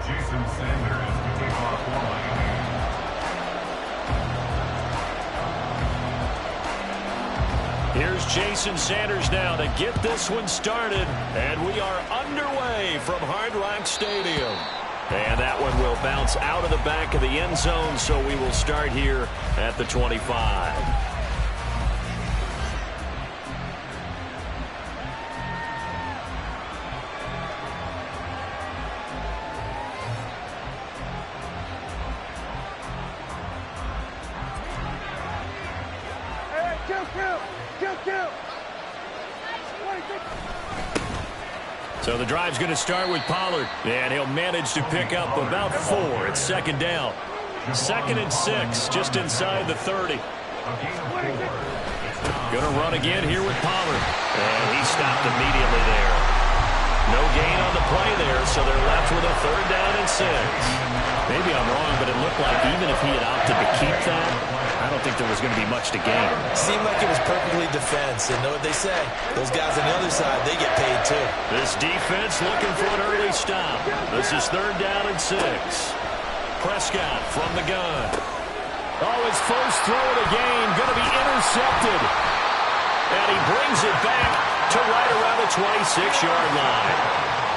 Here's Jason Sanders now to get this one started, and we are underway from Hard Rock Stadium. And that one will bounce out of the back of the end zone, so we will start here at the 25. So the drive's going to start with Pollard, and he'll manage to pick up about 4. It's second down. 2nd and 6, just inside the 30. Going to run again here with Pollard, and he stopped immediately there. No gain on the play there, so they're left with a 3rd down and 6. Maybe I'm wrong, but it looked like even if he had opted to keep that, I don't think there was going to be much to gain. Seemed like it was perfectly defense, and know what they say. Those guys on the other side, they get paid too. This defense looking for an early stop. This is 3rd down and 6. Prescott from the gun. Oh, his first throw of the game going to be intercepted. And he brings it back to right around the 26-yard line.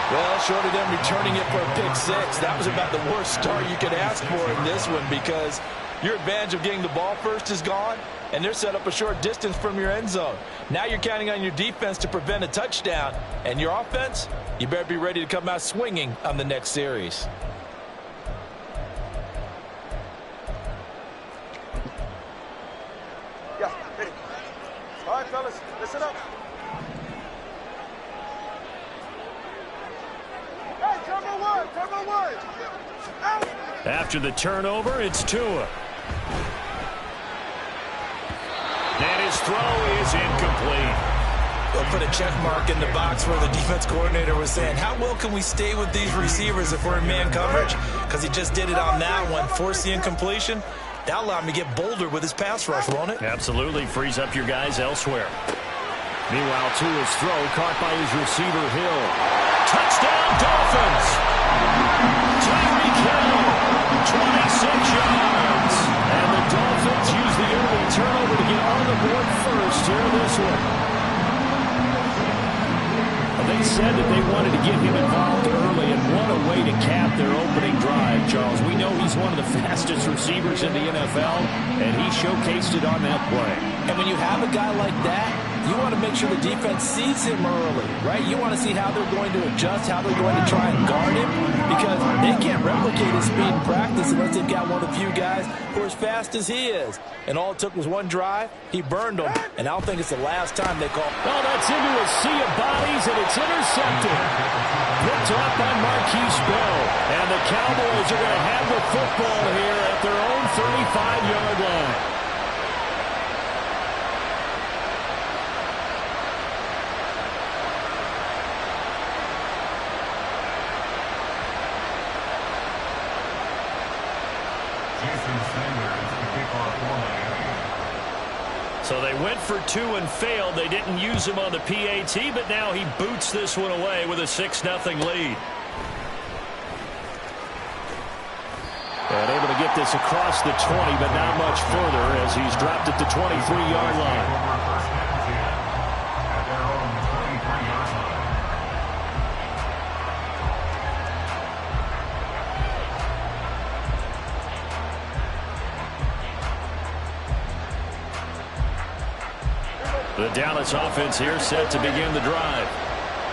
Well, short of them returning it for a pick 6, that was about the worst start you could ask for in this one, because your advantage of getting the ball first is gone, and they're set up a short distance from your end zone. Now you're counting on your defense to prevent a touchdown, and your offense, you better be ready to come out swinging on the next series. Yeah, ready. All right, fellas, listen up. Hey, cover one. Out. After the turnover, it's Tua. And his throw is incomplete. They'll put a check mark in the box where the defense coordinator was saying, how well can we stay with these receivers if we're in man coverage? Because he just did it on that one, forced the incompletion. That'll allow him to get bolder with his pass rush, won't it? Absolutely, frees up your guys elsewhere. Meanwhile, Tua's throw caught by his receiver, Hill. Touchdown, Dolphins! Tyreek Hill, 26 yards. And the Dolphins use the early turnover to get on the board first here in this one. They said that they wanted to get him involved early, and what a way to cap their opening drive, Charles. We know he's one of the fastest receivers in the NFL, and he showcased it on that play. And when you have a guy like that, you want to make sure the defense sees him early, right? You want to see how they're going to adjust, how they're going to try and guard him, because they can't replicate his speed in practice unless they've got one of the few guys who are as fast as he is. And all it took was one drive. He burned them, and I don't think it's the last time they call. Oh, that's into a sea of bodies, and it's intercepted. Picked up by Marquise Bell. And the Cowboys are going to have the football here at their own 35-yard line. So they went for 2 and failed. They didn't use him on the PAT, but now he boots this one away with a 6-0 lead. And able to get this across the 20, but not much further as he's dropped at the 23-yard line. The Dallas offense here set to begin the drive.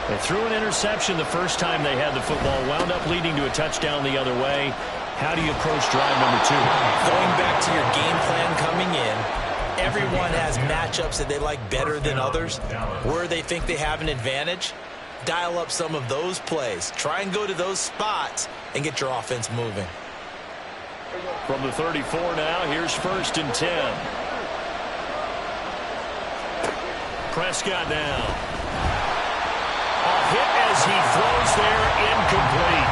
They threw an interception the first time they had the football, wound up leading to a touchdown the other way. How do you approach drive number 2? Going back to your game plan coming in, everyone has matchups that they like better than others. Where they think they have an advantage, dial up some of those plays. Try and go to those spots and get your offense moving. From the 34 now, here's 1st and 10. Prescott now. A hit as he throws there, incomplete.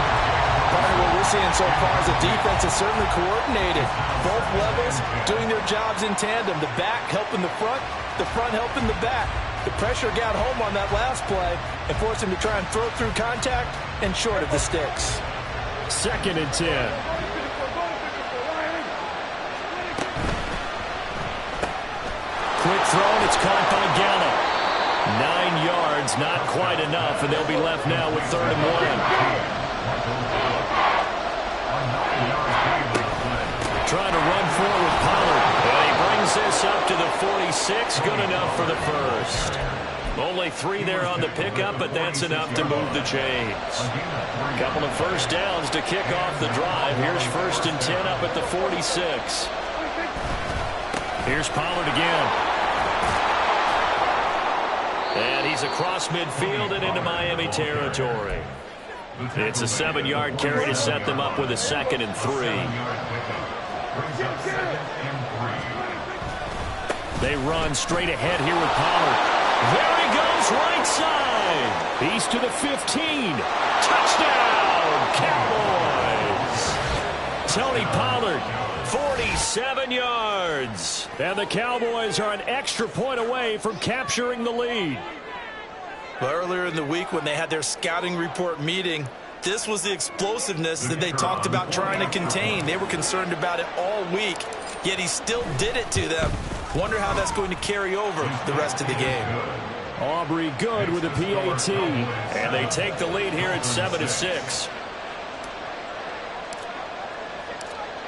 Partner, what we're seeing so far is the defense is certainly coordinated. Both levels doing their jobs in tandem. The back helping the front helping the back. The pressure got home on that last play and forced him to try and throw through contact and short of the sticks. 2nd and 10. Quick throw, and it's caught by Gallup. 9 yards, not quite enough, and they'll be left now with 3rd and 1. Trying to run forward, Pollard. And he brings this up to the 46. Good enough for the first. Only 3 there on the pickup, but that's enough to move the chains. Couple of first downs to kick off the drive. Here's 1st and 10 up at the 46. Here's Pollard again. And he's across midfield and into Miami territory. It's a 7-yard carry to set them up with a 2nd and 3. They run straight ahead here with Pollard. There he goes, right side. He's to the 15. Touchdown, Cowboys. Tony Pollard, 47 yards. And the Cowboys are an extra point away from capturing the lead. Well, earlier in the week when they had their scouting report meeting, this was the explosiveness that they talked about trying to contain. They were concerned about it all week, yet he still did it to them. Wonder how that's going to carry over the rest of the game. Aubrey good with a PAT. And they take the lead here at 7-6.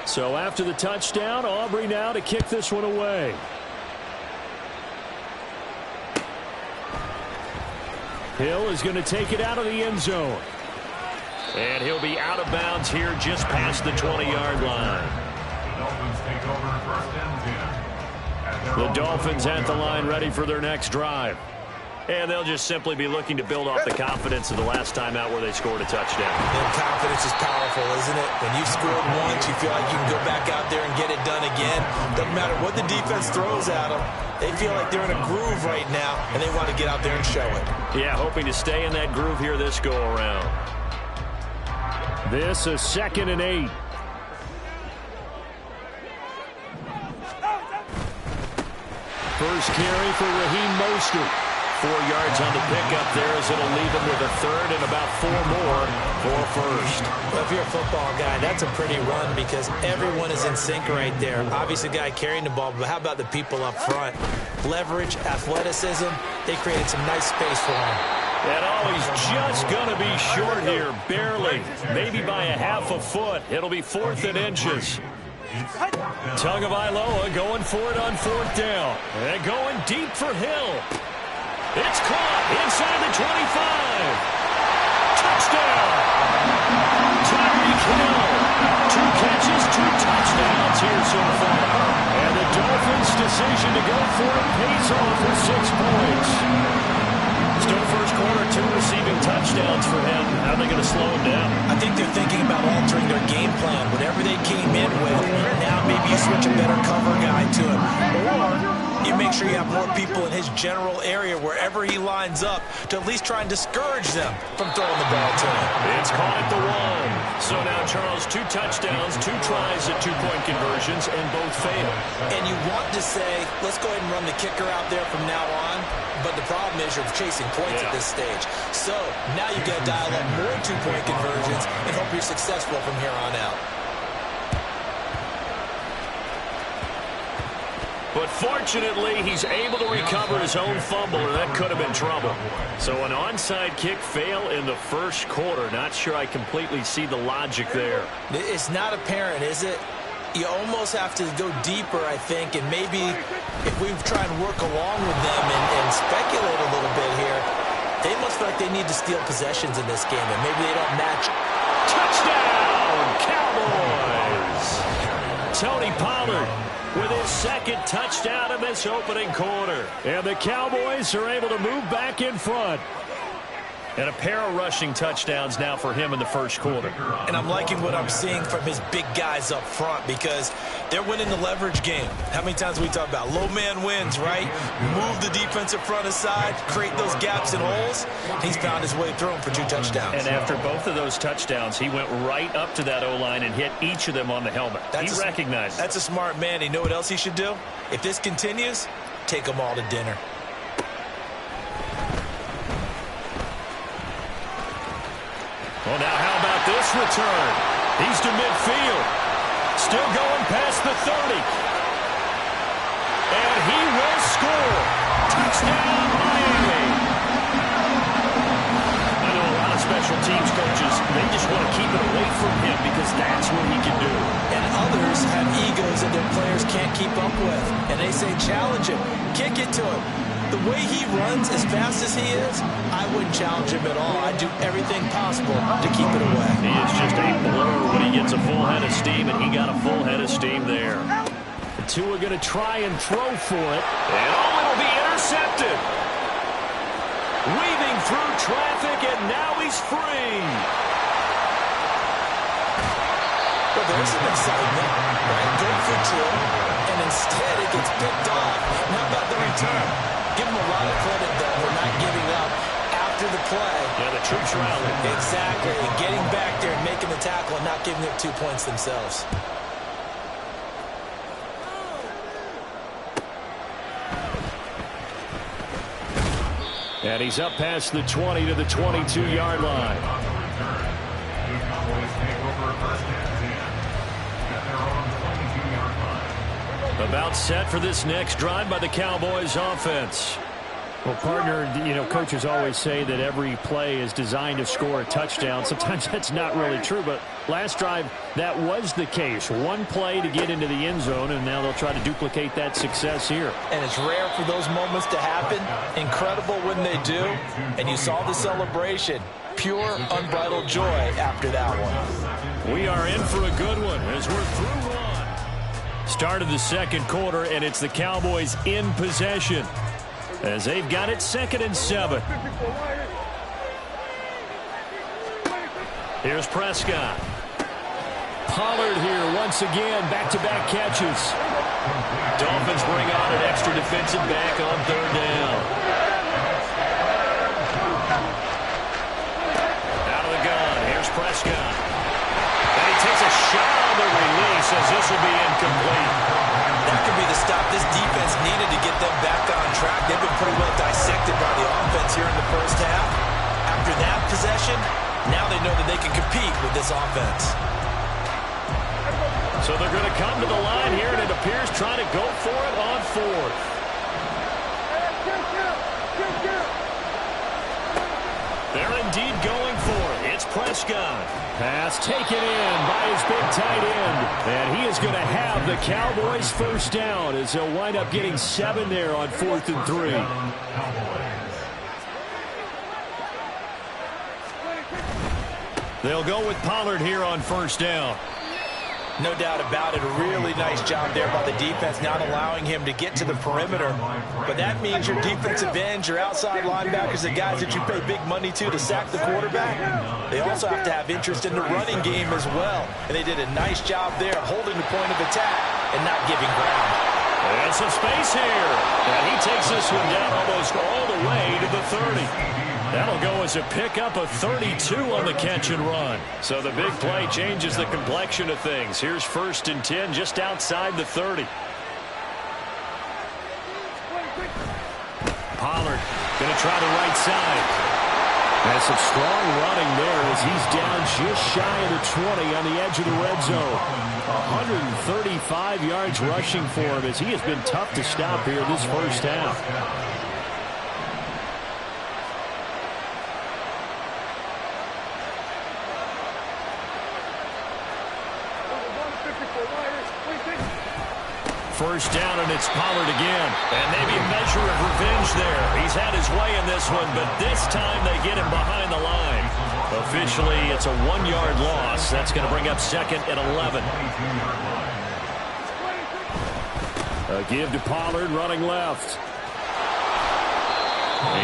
So after the touchdown, Aubrey now to kick this one away. Hill is going to take it out of the end zone. And he'll be out of bounds here just past the 20-yard line. The Dolphins at the line ready for their next drive. And they'll just simply be looking to build off the confidence of the last time out where they scored a touchdown. And confidence is powerful, isn't it? When you've scored once, you feel like you can go back out there and get it done again. Doesn't matter what the defense throws at them. They feel like they're in a groove right now, and they want to get out there and show it. Yeah, hoping to stay in that groove here this go-around. This is 2nd and 8. First carry for Raheem Mostert. 4 yards on the pickup there as it'll leave him with a 3rd and about 4 more for first. Well, if you're a football guy, that's a pretty run because everyone is in sync right there. Obviously, the guy carrying the ball, but how about the people up front? Leverage, athleticism, they created some nice space for him. And he's just going to be short here, barely. Maybe by a half a foot. It'll be 4th and inches. Tagovailoa going for it on 4th down. And going deep for Hill. It's caught inside the 25. Touchdown. Tyreek Hill. 2 catches, 2 touchdowns here so far. And the Dolphins' decision to go for it pays off with 6 points. Still first quarter, 2 receiving touchdowns for him. How are they going to slow him down? I think they're thinking about altering their game plan. Whatever they came in with, now maybe you switch a better cover guy to him. Or you make sure you have more people in his general area wherever he lines up to at least try and discourage them from throwing the ball to him. It's caught at the 1. So now, Charles, 2 touchdowns, 2 tries at 2-point conversions, and both fail. And you want to say, let's go ahead and run the kicker out there from now on. But the problem is you're chasing points at this stage. So now you got to dial up more 2-point conversions and hope you're successful from here on out. But fortunately, he's able to recover his own fumble, and that could have been trouble. So an onside kick fail in the first quarter. Not sure I completely see the logic there. It's not apparent, is it? You almost have to go deeper, I think, and maybe if we try and work along with them and speculate a little bit here, they must feel like they need to steal possessions in this game, and maybe they don't match. Touchdown, Cowboys! Tony Pollard with his 2nd touchdown of this opening quarter. And the Cowboys are able to move back in front. And a pair of rushing touchdowns now for him in the first quarter. And I'm liking what I'm seeing from his big guys up front because they're winning the leverage game. How many times we talk about low man wins, right? Move the defensive front aside, create those gaps and holes. He's found his way through them for 2 touchdowns. And after both of those touchdowns, he went right up to that O-line and hit each of them on the helmet. He recognized it. That's a smart man. You know what else he should do? If this continues, take them all to dinner. Well, now how about this this return. He's to midfield. Still going past the 30. And he will score. Touchdown, Miami. I know a lot of special teams coaches, they just want to keep it away from him because that's what he can do. And others have egos that their players can't keep up with. And they say, challenge him. Kick it to him. The way he runs as fast as he is, I wouldn't challenge him at all. I'd do everything possible to keep it away. He is just a blur when he gets a full head of steam, and he got a full head of steam there. The two are going to try and throw for it. And it'll be intercepted. Weaving through traffic, and now he's free. Well, there's some excitement, right? Good for two, and instead it gets picked off. How about the return? Give him a lot of credit, though, for not giving up after the play. Yeah, the troops rallied. Exactly, and getting back there and making the tackle and not giving up 2 points themselves. And he's up past the 20 to the 22-yard line. About set for this next drive by the Cowboys offense. Well, partner, you know, coaches always say that every play is designed to score a touchdown. Sometimes that's not really true, but last drive, that was the case. One play to get into the end zone, and now they'll try to duplicate that success here. And it's rare for those moments to happen. Incredible when they do. And you saw the celebration. Pure, unbridled joy after that one. We are in for a good one as we're through one. Start of the second quarter, and it's the Cowboys in possession as they've got it 2nd and 7. Here's Prescott. Pollard here once again, back-to-back catches. Dolphins bring on an extra defensive back on 3rd down. Out of the gun, here's Prescott. And he takes a shot on the release as this will be incomplete. That could be the stop this defense needed to get them back on track. They've been pretty well dissected by the offense here in the first half. After that possession, now they know that they can compete with this offense. So they're going to come to the line here, and it appears trying to go for it on 4th. They're indeed going for it. It's Prescott. Pass taken in by his big tight end. And he is going to have the Cowboys first down as they'll wind up getting 7 there on 4th and 3. They'll go with Pollard here on 1st down. No doubt about it. A really nice job there by the defense, not allowing him to get to the perimeter. But that means your defensive ends, your outside linebackers, the guys that you pay big money to sack the quarterback, they also have to have interest in the running game as well. And they did a nice job there holding the point of attack and not giving ground. And some space here. And he takes this one down almost all the way to the 30. That'll go as a pickup of 32 on the catch and run. So the big play changes the complexion of things. Here's 1st and 10 just outside the 30. Pollard going to try the right side. Has some strong running there as he's down just shy of the 20 on the edge of the red zone. 135 yards rushing for him as he has been tough to stop here this first half. First down, and it's Pollard again. And maybe a measure of revenge there. He's had his way in this one, but this time they get him behind the line. Officially, it's a 1-yard loss. That's going to bring up 2nd and 11. A give to Pollard running left.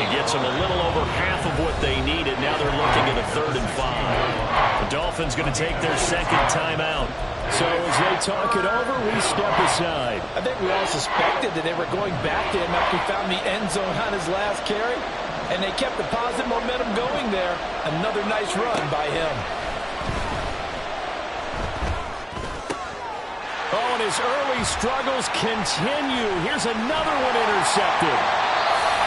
He gets them a little over half of what they needed. Now they're looking at a 3rd and 5. The Dolphins going to take their 2nd timeout. So as they talk it over, we step aside. I think we all suspected that they were going back to him after he found the end zone on his last carry. And they kept the positive momentum going there. Another nice run by him. Oh, and his early struggles continue. Here's another one intercepted.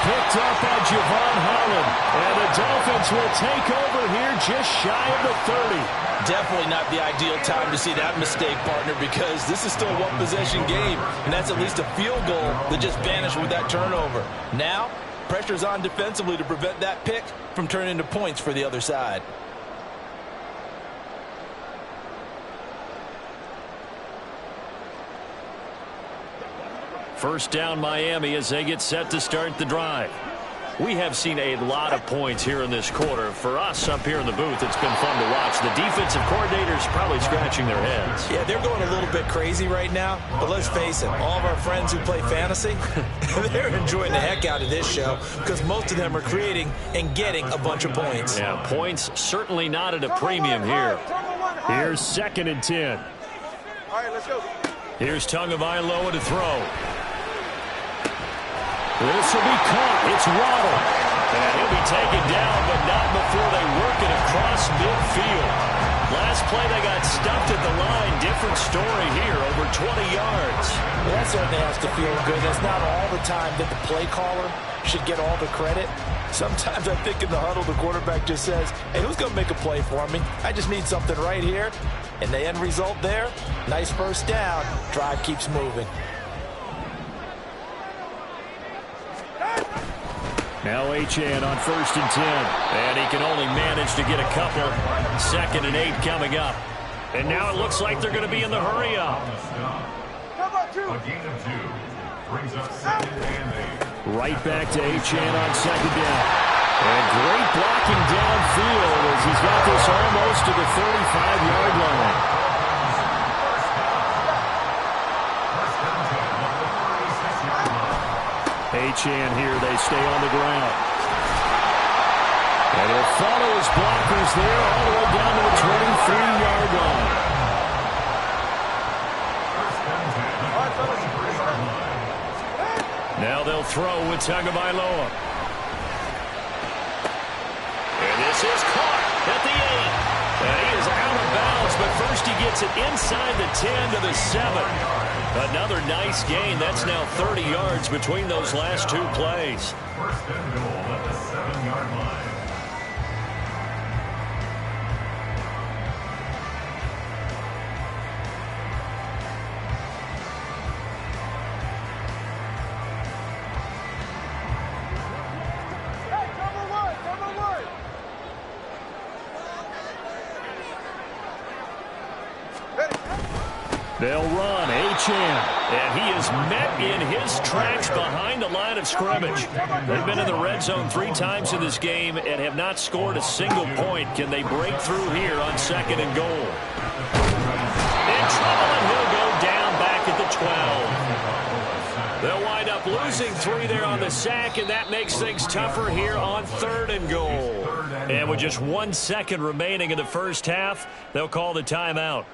Picked up by Javon Holland. And the Dolphins will take over here just shy of the 30. Definitely not the ideal time to see that mistake, partner, because this is still a one-possession game, and that's at least a field goal that just vanished with that turnover. Now, pressure's on defensively to prevent that pick from turning into points for the other side. First down Miami as they get set to start the drive. We have seen a lot of points here in this quarter. For us up here in the booth, it's been fun to watch. The defensive coordinators probably scratching their heads. Yeah, they're going a little bit crazy right now. But let's face it, all of our friends who play fantasy, they're enjoying the heck out of this show because most of them are creating and getting a bunch of points. Yeah, points certainly not at a premium here. Here's 2nd and 10. All right, let's go. Here's Tagovailoa to throw. This will be caught. It's Waddle. And he'll be taken down, but not before they work it across midfield. Last play, they got stuffed at the line. Different story here, over 20 yards. Well, that certainly has to feel good. That's not all the time that the play caller should get all the credit. Sometimes I think in the huddle, the quarterback just says, hey, who's going to make a play for me? I just need something right here. And the end result there, nice first down. Drive keeps moving. Now Achane on 1st and 10. And he can only manage to get a couple. 2nd and 8 coming up. And now it looks like they're going to be in the hurry up. A gain of 2 brings up 2nd and 8. Right back to Achane on 2nd down. And great blocking downfield as he's got this almost to the 35-yard line. Achane here, they stay on the ground. And he'll follow his blockers there all the way down to the 23-yard line. Now they'll throw with Tagovailoa. And this is caught at the 8. And he is out of bounds, but first he gets it inside the 10 to the 7. Another nice gain. That's now 30 yards between those last 2 plays. First and goal at the 7-yard line. They'll run Achane, and he is met in his tracks behind the line of scrimmage. They've been in the red zone 3 times in this game and have not scored a single point. Can they break through here on 2nd and goal? In trouble, and he'll go down back at the 12. They'll wind up losing 3 there on the sack, and that makes things tougher here on 3rd and goal. And with just 1 second remaining in the first half, they'll call the timeout.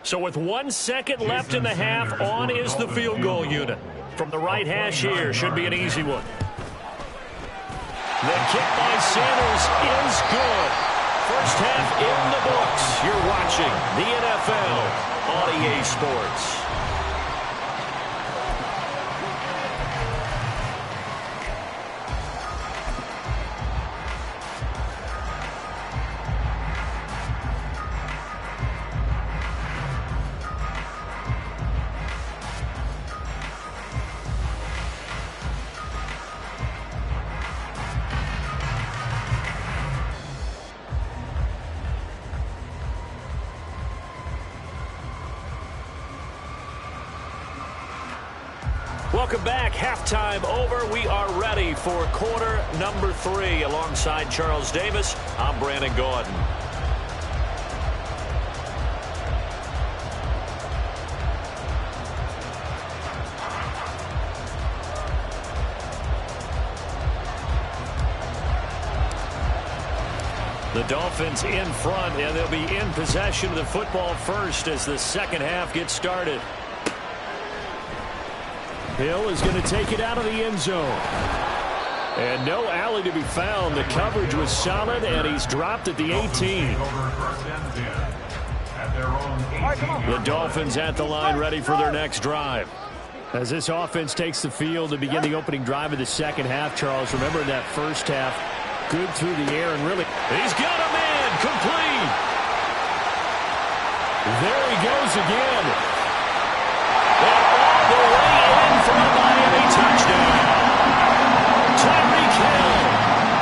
So with 1 second left in the half, on is the field goal unit. From the right hash here, should be an easy one. The kick by Sanders is good. First half in the books. You're watching the NFL on EA Sports. Welcome back. Halftime over. We are ready for quarter number 3. Alongside Charles Davis, I'm Brandon Gordon. The Dolphins in front, and they'll be in possession of the football first as the second half gets started. Hill is going to take it out of the end zone. And no alley to be found. The coverage was solid, and he's dropped at the 18. The Dolphins at the line, ready for their next drive. As this offense takes the field to begin the opening drive of the second half, Charles, remember in that first half, good through the air and really... He's got a man, complete. There he goes again. And all the way in for a Miami touchdown. Tyreek Hill,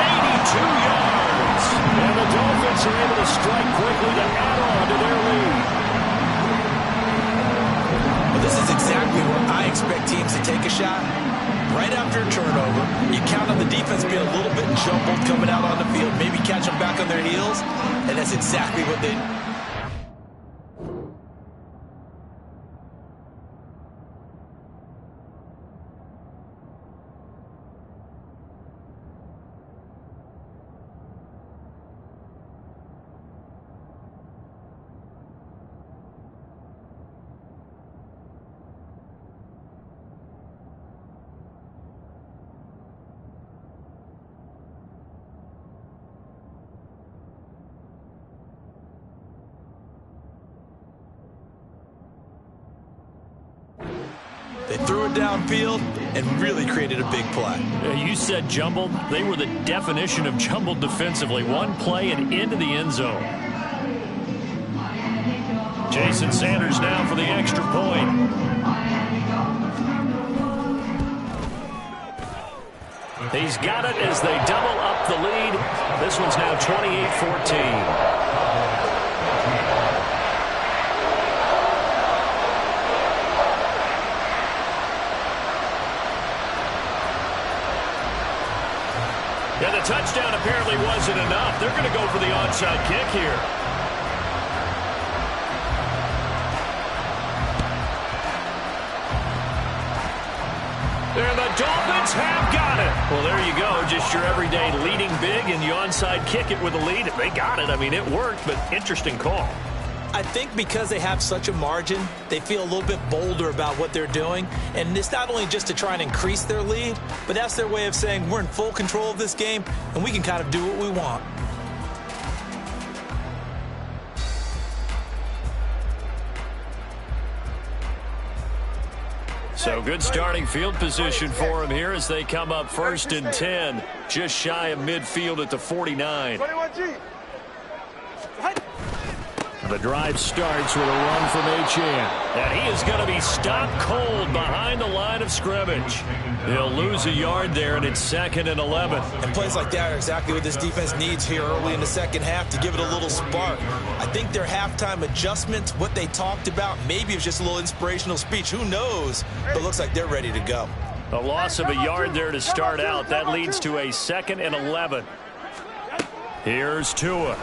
82 yards. And the Dolphins are able to strike quickly to add on to their lead. Well, this is exactly where I expect teams to take a shot. Right after a turnover, you count on the defense being a little bit jumbled coming out on the field, maybe catch them back on their heels, and that's exactly what they... They threw it downfield and really created a big play. You said jumbled. They were the definition of jumbled defensively. One play and into the end zone. Jason Sanders now for the extra point. He's got it as they double up the lead. This one's now 28-14. Yeah, the touchdown apparently wasn't enough. They're going to go for the onside kick here. And the Dolphins have got it. Well, there you go. Just your everyday leading big, and you onside kick it with a lead. They got it. I mean, it worked, but interesting call. I think because they have such a margin, they feel a little bit bolder about what they're doing. And it's not only just to try and increase their lead, but that's their way of saying we're in full control of this game, and we can kind of do what we want. So good starting field position for them here as they come up 1st and 10, just shy of midfield at the 49. 21G. The drive starts with a run from H.N. And he is going to be stopped cold behind the line of scrimmage. He'll lose a yard there, and it's 2nd and 11. And plays like that are exactly what this defense needs here early in the second half to give it a little spark. I think their halftime adjustments, what they talked about, maybe it was just a little inspirational speech. Who knows? But looks like they're ready to go. A loss of a yard there to start out. That leads to a 2nd and 11. Here's Tua.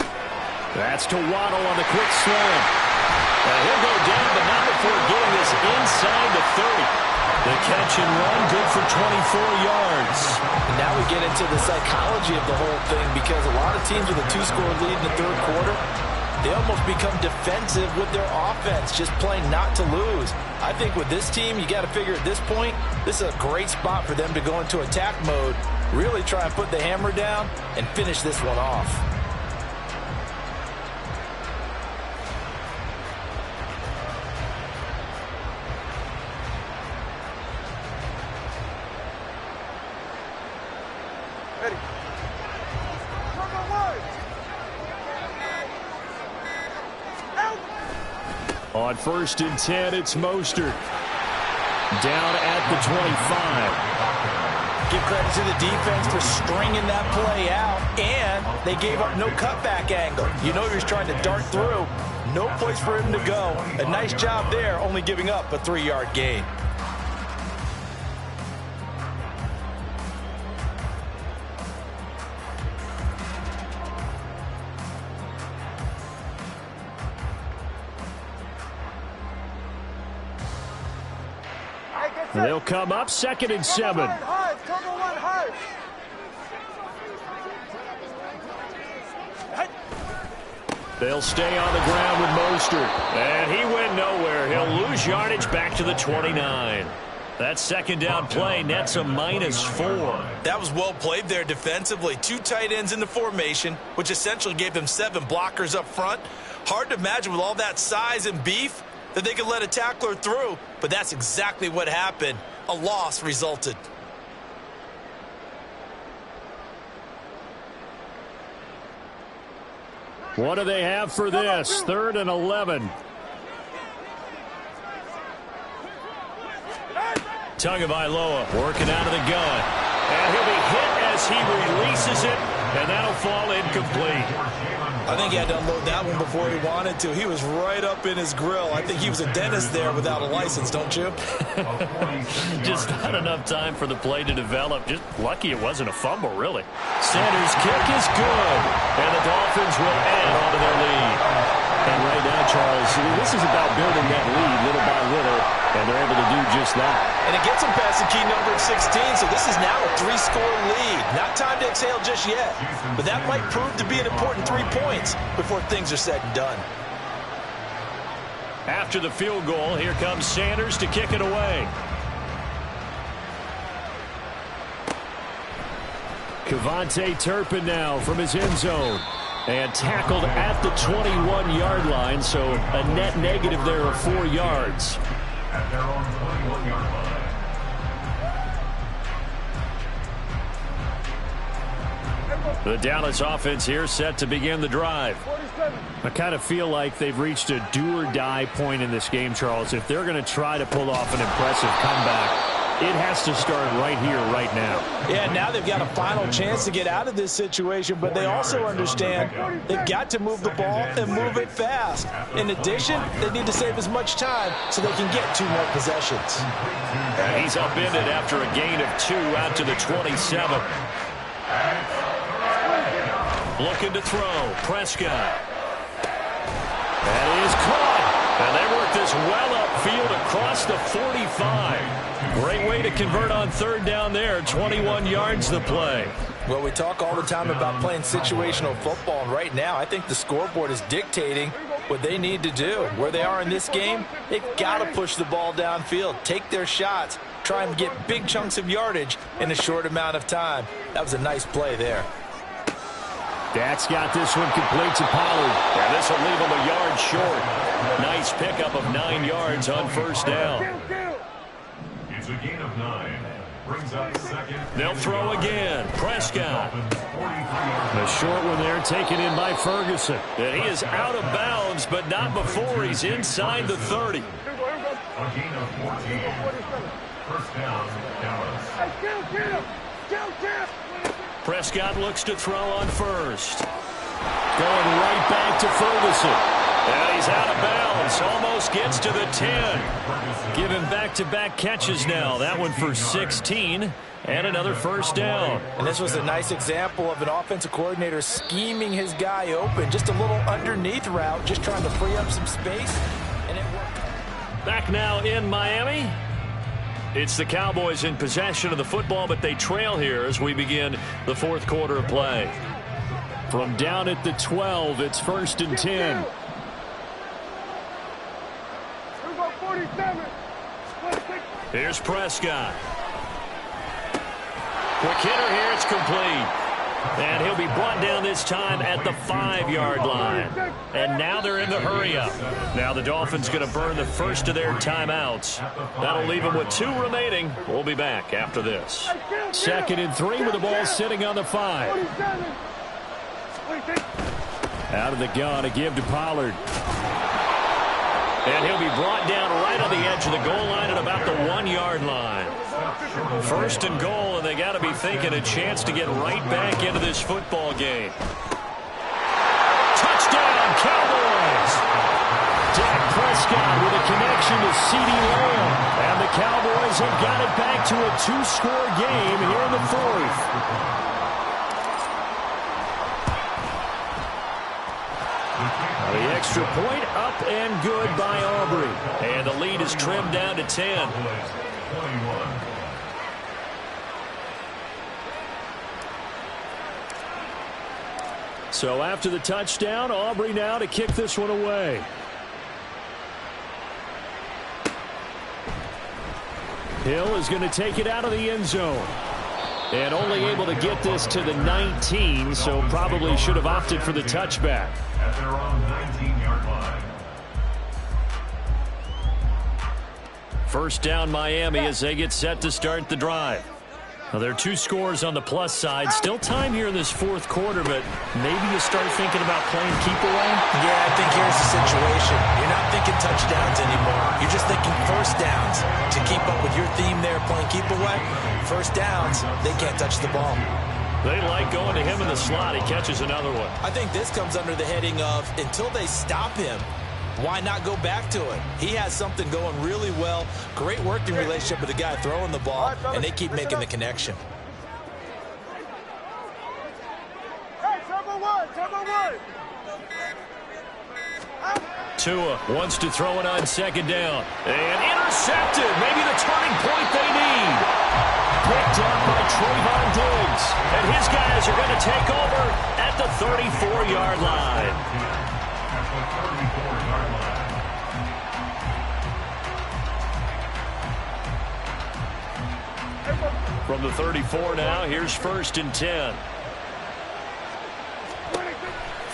That's to Waddle on the quick slam. He'll go down, but not before getting this inside the 30. The catch and run, good for 24 yards. And now we get into the psychology of the whole thing, because a lot of teams with a 2-score lead in the third quarter, they almost become defensive with their offense, just playing not to lose. I think with this team, you got to figure at this point, this is a great spot for them to go into attack mode, really try and put the hammer down and finish this one off. On 1st and 10, it's Mostert. Down at the 25. Give credit to the defense for stringing that play out, and they gave up no cutback angle. You know he was trying to dart through. No place for him to go. A nice job there, only giving up a 3-yard gain. They'll come up 2nd and 7. They'll stay on the ground with Mostert. And he went nowhere. He'll lose yardage back to the 29. That second down play nets a -4. That was well played there defensively. 2 tight ends in the formation, which essentially gave them 7 blockers up front. Hard to imagine with all that size and beef that they could let a tackler through, but that's exactly what happened. A loss resulted. What do they have for this? 3rd and 11. Tagovailoa working out of the gun. And he'll be hit as he releases it, and that'll fall incomplete. I think he had to unload that one before he wanted to. He was right up in his grill. I think he was a dentist there without a license, don't you? Just not enough time for the play to develop. Just lucky it wasn't a fumble, really. Sanders' kick is good, and the Dolphins will add on to their lead. And right now, Charles, this is about building that lead little by little, and they're able to do just that. And it gets them past the key number of 16, so this is now a 3-score lead. Not time to exhale just yet, but that might prove to be an important 3 points before things are said and done. After the field goal, here comes Sanders to kick it away. Kevontae Turpin now from his end zone. And tackled at the 21-yard line, so a net negative there of 4 yards. At their own 21-yard line. The Dallas offense here set to begin the drive. I kind of feel like they've reached a do-or-die point in this game, Charles. If they're going to try to pull off an impressive comeback, it has to start right here, right now. Yeah, now they've got a final chance to get out of this situation, but they also understand they've got to move the ball and move it fast. In addition, they need to save as much time so they can get 2 more possessions. And he's upended after a gain of 2 out to the 27. Looking to throw. Prescott. That is caught. And they work this well upfield across the 45. Great way to convert on 3rd down there. 21 yards to play. Well, we talk all the time about playing situational football, and right now I think the scoreboard is dictating what they need to do. Where they are in this game, they've got to push the ball downfield, take their shots, try and get big chunks of yardage in a short amount of time. That was a nice play there. Dak's got this one complete to Pollard. And this will leave him a yard short. Nice pickup of 9 yards on 1st down. It's a gain of 9. Brings up 2nd. They'll throw again. Prescott. The short one there taken in by Ferguson. And he is out of bounds, but not before he's inside the 30. A gain of 14. 1st down, Dallas. Prescott looks to throw on 1st. Going right back to Ferguson. And he's out of bounds. Almost gets to the 10. Giving back-to-back catches now. That one for 16. And another 1st down. And this was a nice example of an offensive coordinator scheming his guy open. Just a little underneath route, just trying to free up some space. And it worked. Back now in Miami. It's the Cowboys in possession of the football, but they trail here as we begin the 4th quarter of play. From down at the 12, it's 1st and 10. Here's Prescott. Quick hitter here, it's complete. And he'll be brought down this time at the 5-yard line. And now they're in the hurry-up. Now the Dolphins going to burn the first of their timeouts. That'll leave them with 2 remaining. We'll be back after this. 2nd and 3 with the ball sitting on the 5. Out of the gun, a give to Pollard. And he'll be brought down right on the edge of the goal line at about the 1-yard line. 1st and goal, and they got to be thinking a chance to get right back into this football game. Touchdown, Cowboys! Dak Prescott with a connection to CeeDee Lamb. And the Cowboys have got it back to a 2-score game here in the 4th. The extra point up and good by Aubrey. And the lead is trimmed down to 10. So after the touchdown, Aubrey now to kick this one away. Hill is going to take it out of the end zone. And only able to get this to the 19, so probably should have opted for the touchback. At their own 19-yard line. First down Miami as they get set to start the drive. Now, there are 2 scores on the plus side. Still time here in this fourth quarter, but maybe you start thinking about playing keep away? Yeah, I think here's the situation. You're not thinking touchdowns anymore. You're just thinking first downs. To keep up with your theme there, playing keep away, first downs, they can't touch the ball. They like going to him in the slot. He catches another one. I think this comes under the heading of until they stop him, why not go back to it? He has something going really well. Great working relationship with the guy throwing the ball, and they keep making the connection. Hey, turbo one, turbo one. Tua wants to throw it on second down. And intercepted. Maybe the turning point they need. Picked up by Trayvon Diggs. And his guys are going to take over at the 34-yard line. From the 34 now, here's 1st and 10.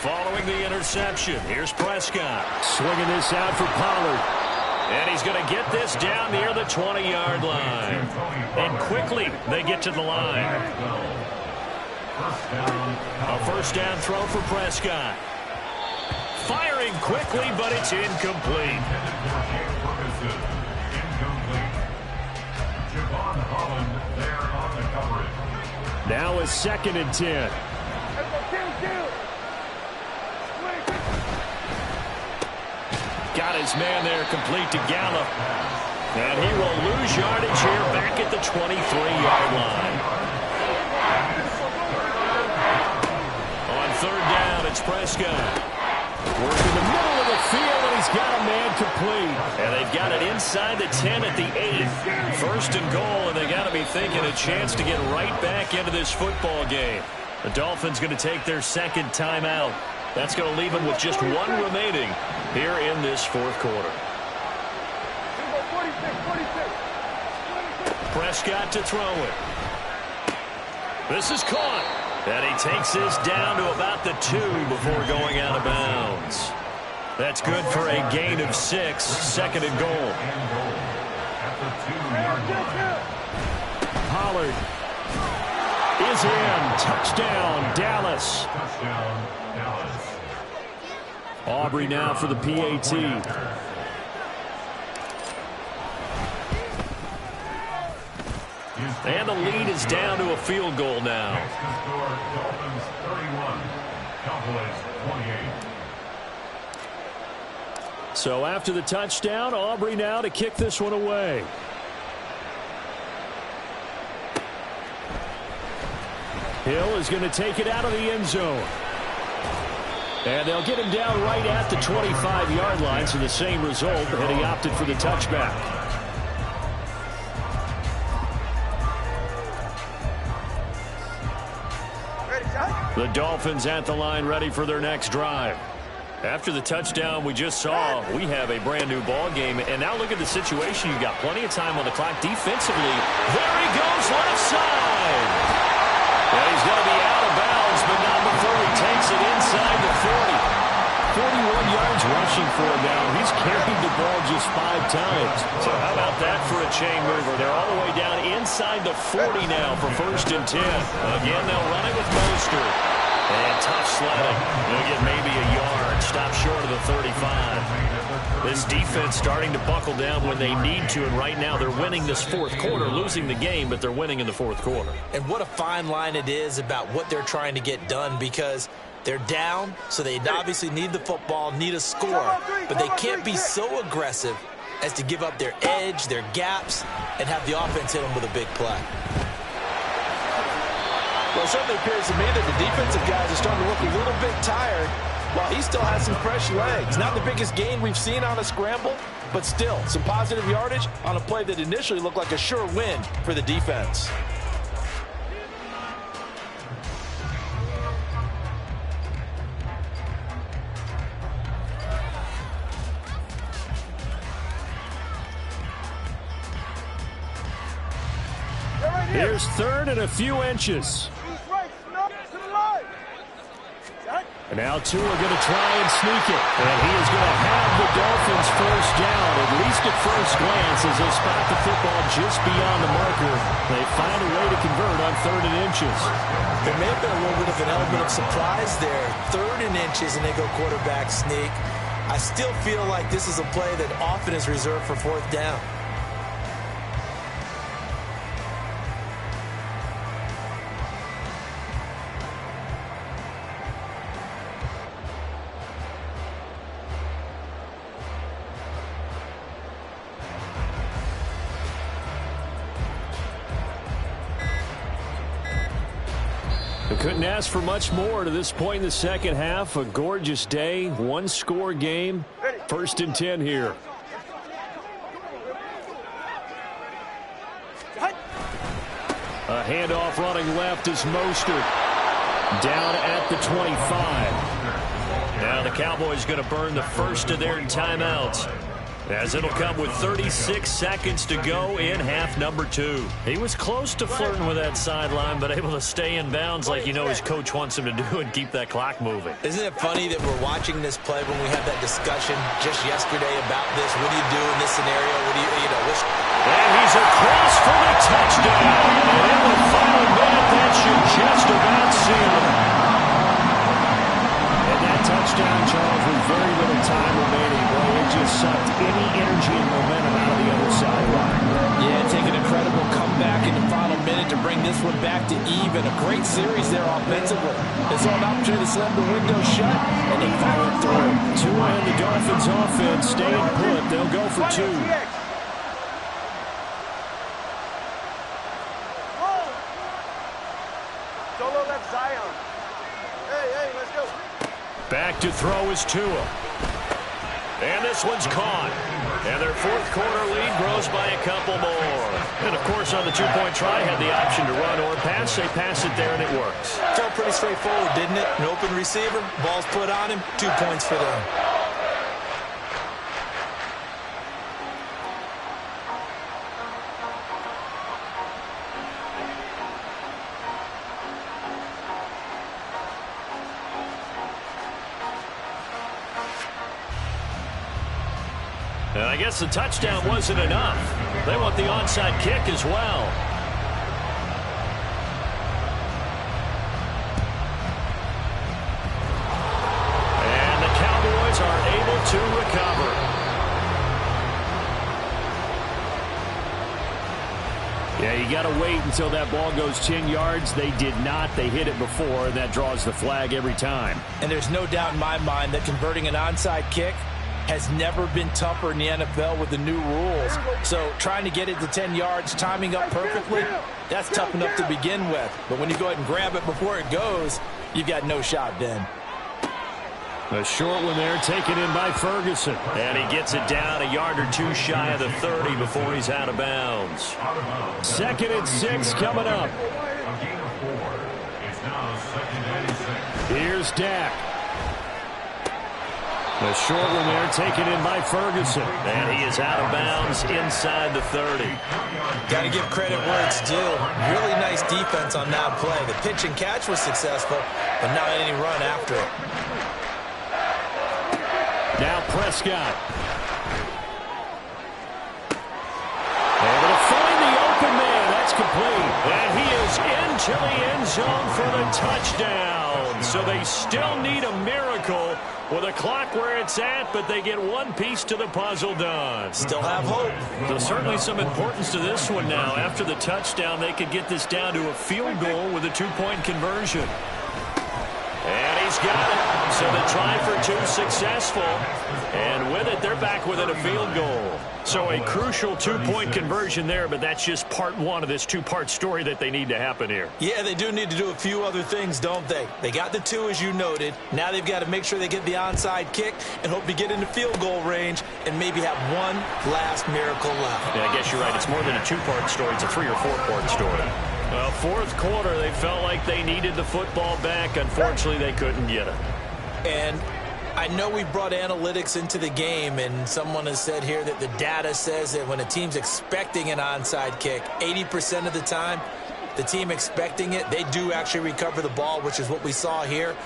Following the interception, here's Prescott. Swinging this out for Pollard. And he's going to get this down near the 20-yard line. And quickly, they get to the line. A first down throw for Prescott. Firing quickly, but it's incomplete. Now is 2nd and 10. Got his man there, complete to Gallup. And he will lose yardage here back at the 23-yard line. On 3rd down, it's Prescott. Working the middle of the field, and he's got a man complete. And they've got it inside the 10 at the 8. 1st and goal, and they got to be thinking a chance to get right back into this football game. The Dolphins going to take their 2nd timeout. That's going to leave them with just 1 remaining here in this 4th quarter. Prescott to throw it. This is caught. And he takes this down to about the 2 before going out of bounds. That's good for a gain of 6. 2nd and goal. Pollard is in. Touchdown, Dallas. Aubrey now for the PAT. And the lead is down to a field goal now. Dolphins 31, Cowboys 28. So after the touchdown, Aubrey now to kick this one away. Hill is going to take it out of the end zone. And they'll get him down right at the 25-yard line, so the same result, and he opted for the touchback. The Dolphins at the line ready for their next drive. After the touchdown we just saw, we have a brand new ball game. And now look at the situation. You've got plenty of time on the clock defensively. There he goes, left side. And he's going to be out of bounds, but not before he takes it inside the 40. 41 yards rushing for him now. He's carried the ball just 5 times. So how about that for a chain mover? They're all the way down inside the 40 now for 1st and 10. Again, they'll run it with Mostert. And tough sledding. They'll get maybe a yard. Stop short of the 35. This defense starting to buckle down when they need to, and right now they're winning this 4th quarter, losing the game, but they're winning in the 4th quarter. And what a fine line it is about what they're trying to get done, because they're down, so they obviously need the football, need a score, but they can't be so aggressive as to give up their edge, their gaps, and have the offense hit them with a big play. Well, it certainly appears to me that the defensive guys are starting to look a little bit tired while he still has some fresh legs. Not the biggest gain we've seen on a scramble, but still some positive yardage on a play that initially looked like a sure win for the defense. Here's third and a few inches. And now Tua going to try and sneak it. And he is going to have the Dolphins first down, at least at first glance, as they spot the football just beyond the marker. They find a way to convert on 3rd and inches. There may have been a little bit of an element of surprise there. 3rd and inches, and they go quarterback sneak. I still feel like this is a play that often is reserved for 4th down. Couldn't ask for much more to this point in the second half. A gorgeous day, one-score game. 1st and 10 here. A handoff running left is Mostert. Down at the 25. Now the Cowboys going to burn the first of their timeouts, as it'll come with 36 seconds to go in half number 2. He was close to flirting with that sideline, but able to stay in bounds like you know his coach wants him to do and keep that clock moving. Isn't it funny that we're watching this play when we had that discussion just yesterday about this? What do you do in this scenario? What do you know? And he's across for the touchdown. And in the final minute, that should just about seal it. And that touchdown, Charles, with very little time remaining. Boy, it just sucked any energy and momentum out of the other sideline. Yeah, take an incredible comeback in the final minute to bring this one back to even. A great series there offensively. They saw an opportunity to slam the window shut, and they followed through. Tua and the Dolphins offense staying put. They'll go for 2. Solo left Zion. Hey, let's go. Back to throw is Tua. And this one's caught. And their 4th quarter lead grows by a couple more. And, of course, on the 2-point try, had the option to run or pass. They pass it there, and it works. Felt pretty straightforward, didn't it? An open receiver, ball's put on him, 2 points for them. And I guess the touchdown wasn't enough. They want the onside kick as well. And the Cowboys are able to recover. Yeah, you got to wait until that ball goes 10 yards. They did not. They hit it before, and that draws the flag every time. And there's no doubt in my mind that converting an onside kick has never been tougher in the NFL with the new rules. So trying to get it to 10 yards, timing up perfectly, that's tough enough to begin with. But when you go ahead and grab it before it goes, you've got no shot then. A short one there, taken in by Ferguson. And he gets it down a yard or 2 shy of the 30 before he's out of bounds. 2nd and 6 coming up. Here's Dak. A short one there, taken in by Ferguson. And he is out of bounds inside the 30. Got to give credit where it's due. Really nice defense on that play. The pitch and catch was successful, but not any run after it. Now Prescott. Able to find the open man. That's complete. And he is into the end zone for the touchdown. So they still need a miracle with a clock where it's at, but they get one piece to the puzzle done. Still have hope. So certainly some importance to this one now. After the touchdown, they could get this down to a field goal with a 2-point conversion. And he's got it. So the try for 2 successful. And with it, they're back within a field goal. So a crucial 2-point conversion there, but that's just part 1 of this 2-part story that they need to happen here. Yeah, they do need to do a few other things, don't they? They got the 2, as you noted. Now they've got to make sure they get the onside kick and hope to get into field goal range and maybe have one last miracle left. Yeah, I guess you're right. It's more than a 2-part story. It's a 3- or 4-part story. Well, 4th quarter, they felt like they needed the football back. Unfortunately, they couldn't get it. And I know we brought analytics into the game, and someone has said here that the data says that when a team's expecting an onside kick, 80% of the time, the team expecting it, they do actually recover the ball, which is what we saw here.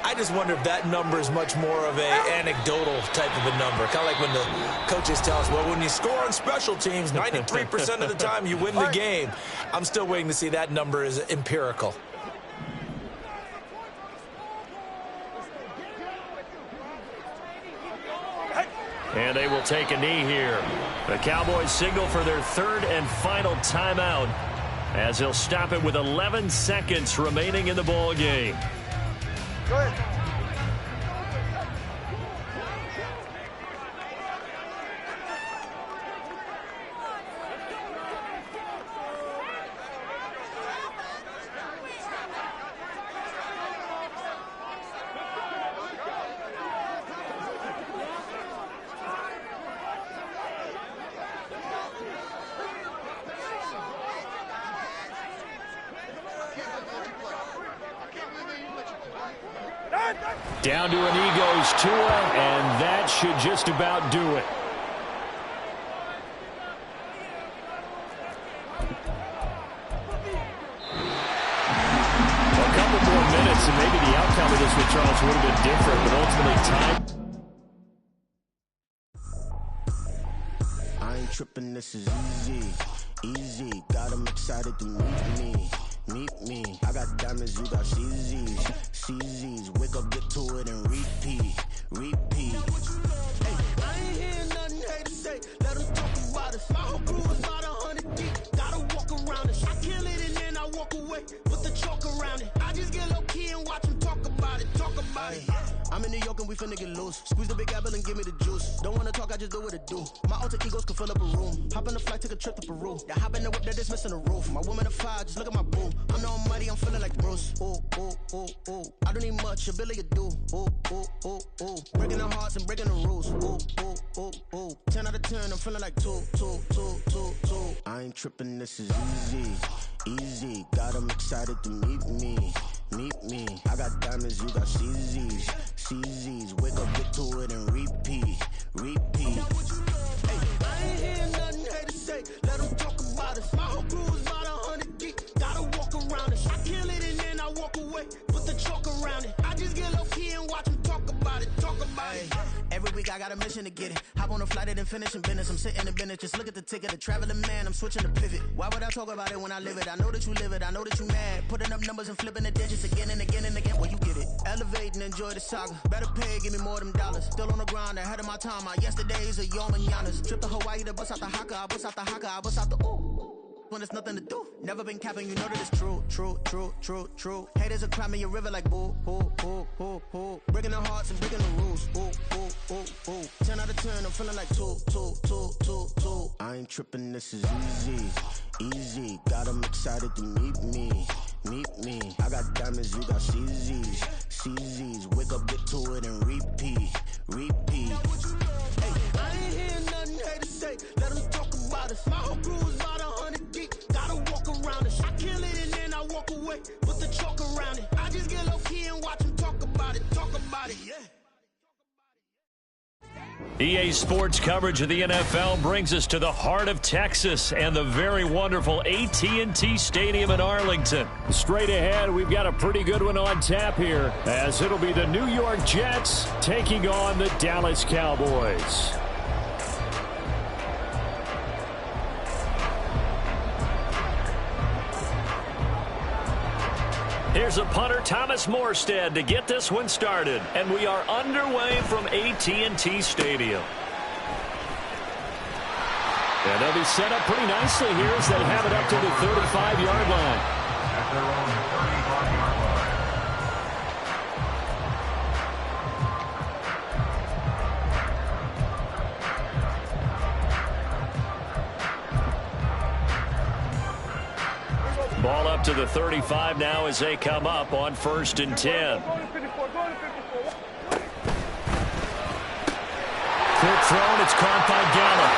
I just wonder if that number is much more of an anecdotal type of a number. Kind of like when the coaches tell us, well, when you score on special teams, 93% of the time you win the game. I'm still waiting to see that number is empirical. And they will take a knee here. The Cowboys signal for their third and final timeout as they'll stop it with 11 seconds remaining in the ball game. Go ahead. Down to a knee goes Tua, and that should just about do it. A couple more minutes, and maybe the outcome of this with Charles would have been different, but ultimately time. I ain't tripping, this is easy, easy. Got 'em excited to meet me. Meet me. I got diamonds, you got CZs. CZs. Wake up, get to it, and repeat. Repeat. Hey, I ain't hearing nothing haters say. Let them talk about us. My whole crew is about 100 deep. Gotta walk around it. I kill it and then I walk away. Put the chalk around it. I just get low key and watch them talk about it. Talk about it. I'm in New York and we finna get loose. Squeeze the big apple and give me the juice. Don't wanna talk, I just do what it do. My alter egos can fill up a room. Hop on the flight, take a trip to Peru. Yeah, hop in the whip that is missing the roof. My woman a fire, just look at my boo. I'm the almighty, I'm feeling like Bruce. Ooh, ooh, ooh, ooh. I don't need much, ability to do. Ooh, ooh, ooh, ooh. Breaking the hearts and breaking the rules. Ooh, ooh, ooh, ooh. 10 out of 10, I'm feeling like 2, 2, 2, 2, 2. I ain't tripping, this is easy, easy. Got 'em excited to meet me. Meet me. I got diamonds, you got CZs. CZs. Wake up, get to it, and repeat. Repeat. Hey, I ain't hearing nothing haters say. Let them talk about us. My whole crew is about 100 deep. Gotta walk around it. I kill it and then I walk away. Put the chalk around it. I just get low key and watch them talk about it. Talk about it. Every week I got a mission to get it. Hop on a flight and finish in business. I'm sitting in business. Just look at the ticket. A traveling man. I'm switching to pivot. Why would I talk about it when I live it? I know that you live it. I know that you mad. Putting up numbers and flipping the digits again and again and again. Well, you get it. Elevate and enjoy the saga. Better pay, give me more of them dollars. Still on the grind, ahead of my time. My yesterdays are your mananas. Trip to Hawaii to bust out the haka. I bust out the haka. I bust out the ooh. When there's nothing to do. Never been capping, you know that it's true, true, true, true, true. Haters are climbing your river like boo, boo, boo, boo, boo. Breaking the hearts and breaking the rules. Ooh, ooh, ooh, ooh. 10 out of 10, I'm feeling like 2, 2, 2, 2, 2. I ain't tripping, this is easy, easy. Got 'em excited to meet me. Meet me. I got diamonds, you got CZs. CZs. Wake up, get to it, and repeat. Repeat. Hey, I ain't hearing nothing haters say. Let them talk about us. My whole crew is about 100 deep. Gotta walk around it. I kill it and then I walk away. Put the chalk around it. I just get low key and watch them talk about it. Talk about it, yeah. EA Sports coverage of the NFL brings us to the heart of Texas and the very wonderful AT&T Stadium in Arlington. Straight ahead, we've got a pretty good one on tap here, as it'll be the New York Jets taking on the Dallas Cowboys. Here's a punter, Thomas Morstead, to get this one started. And we are underway from AT&T Stadium. And they'll be set up pretty nicely here as they have it up to the 35-yard line. At their own 35-yard line. Ball up to the 35 now as they come up on 1st and 10. Quick throw, and it's caught by Gallup.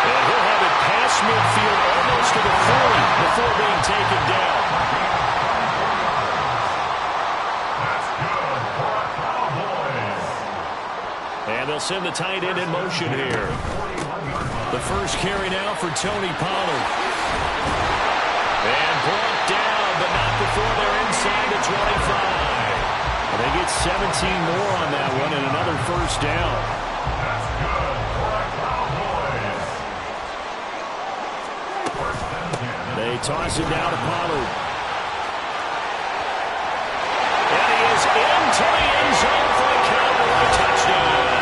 And he'll have it past midfield almost to the 40 before being taken down. That's good for a Cowboys. they'll send the tight end in motion here. The first carry now for Tony Pollard. And brought down, but not before they're inside the 25. Well, they get 17 more on that one and another first down. That's good for the Cowboys. First and 10. They toss it down to Pollard. And he is into the end zone for a Cowboy touchdown.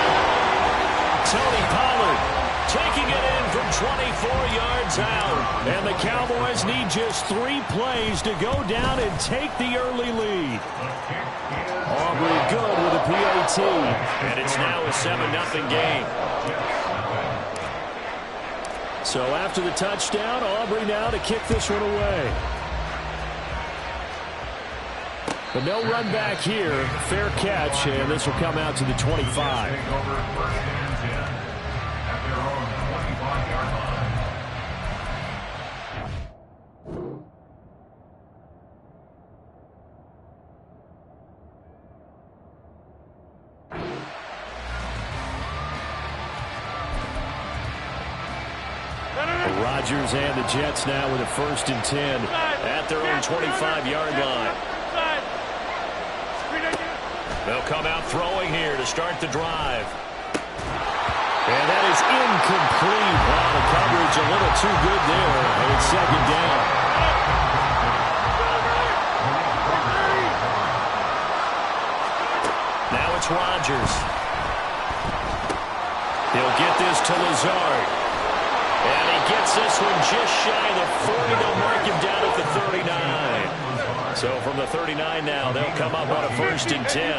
Tony Pollard taking it in from 24 yards out. And the Cowboys need just 3 plays to go down and take the early lead. Aubrey good with a PAT. And it's now a 7-0 game. So after the touchdown, Aubrey now to kick this one away. But no run back here. Fair catch, and this will come out to the 25. Take over first and 10 at their own 25-yard line. Rodgers and the Jets now with a first and 10 at their own 25-yard line. They'll come out throwing here to start the drive. And that is incomplete. Wow, the coverage a little too good there. And it's second down. Now it's Rodgers. He'll get this to Lazard. And he gets this one just shy of the 40. They'll mark him down at the 39. So from the 39 now, they'll come up on a first and 10.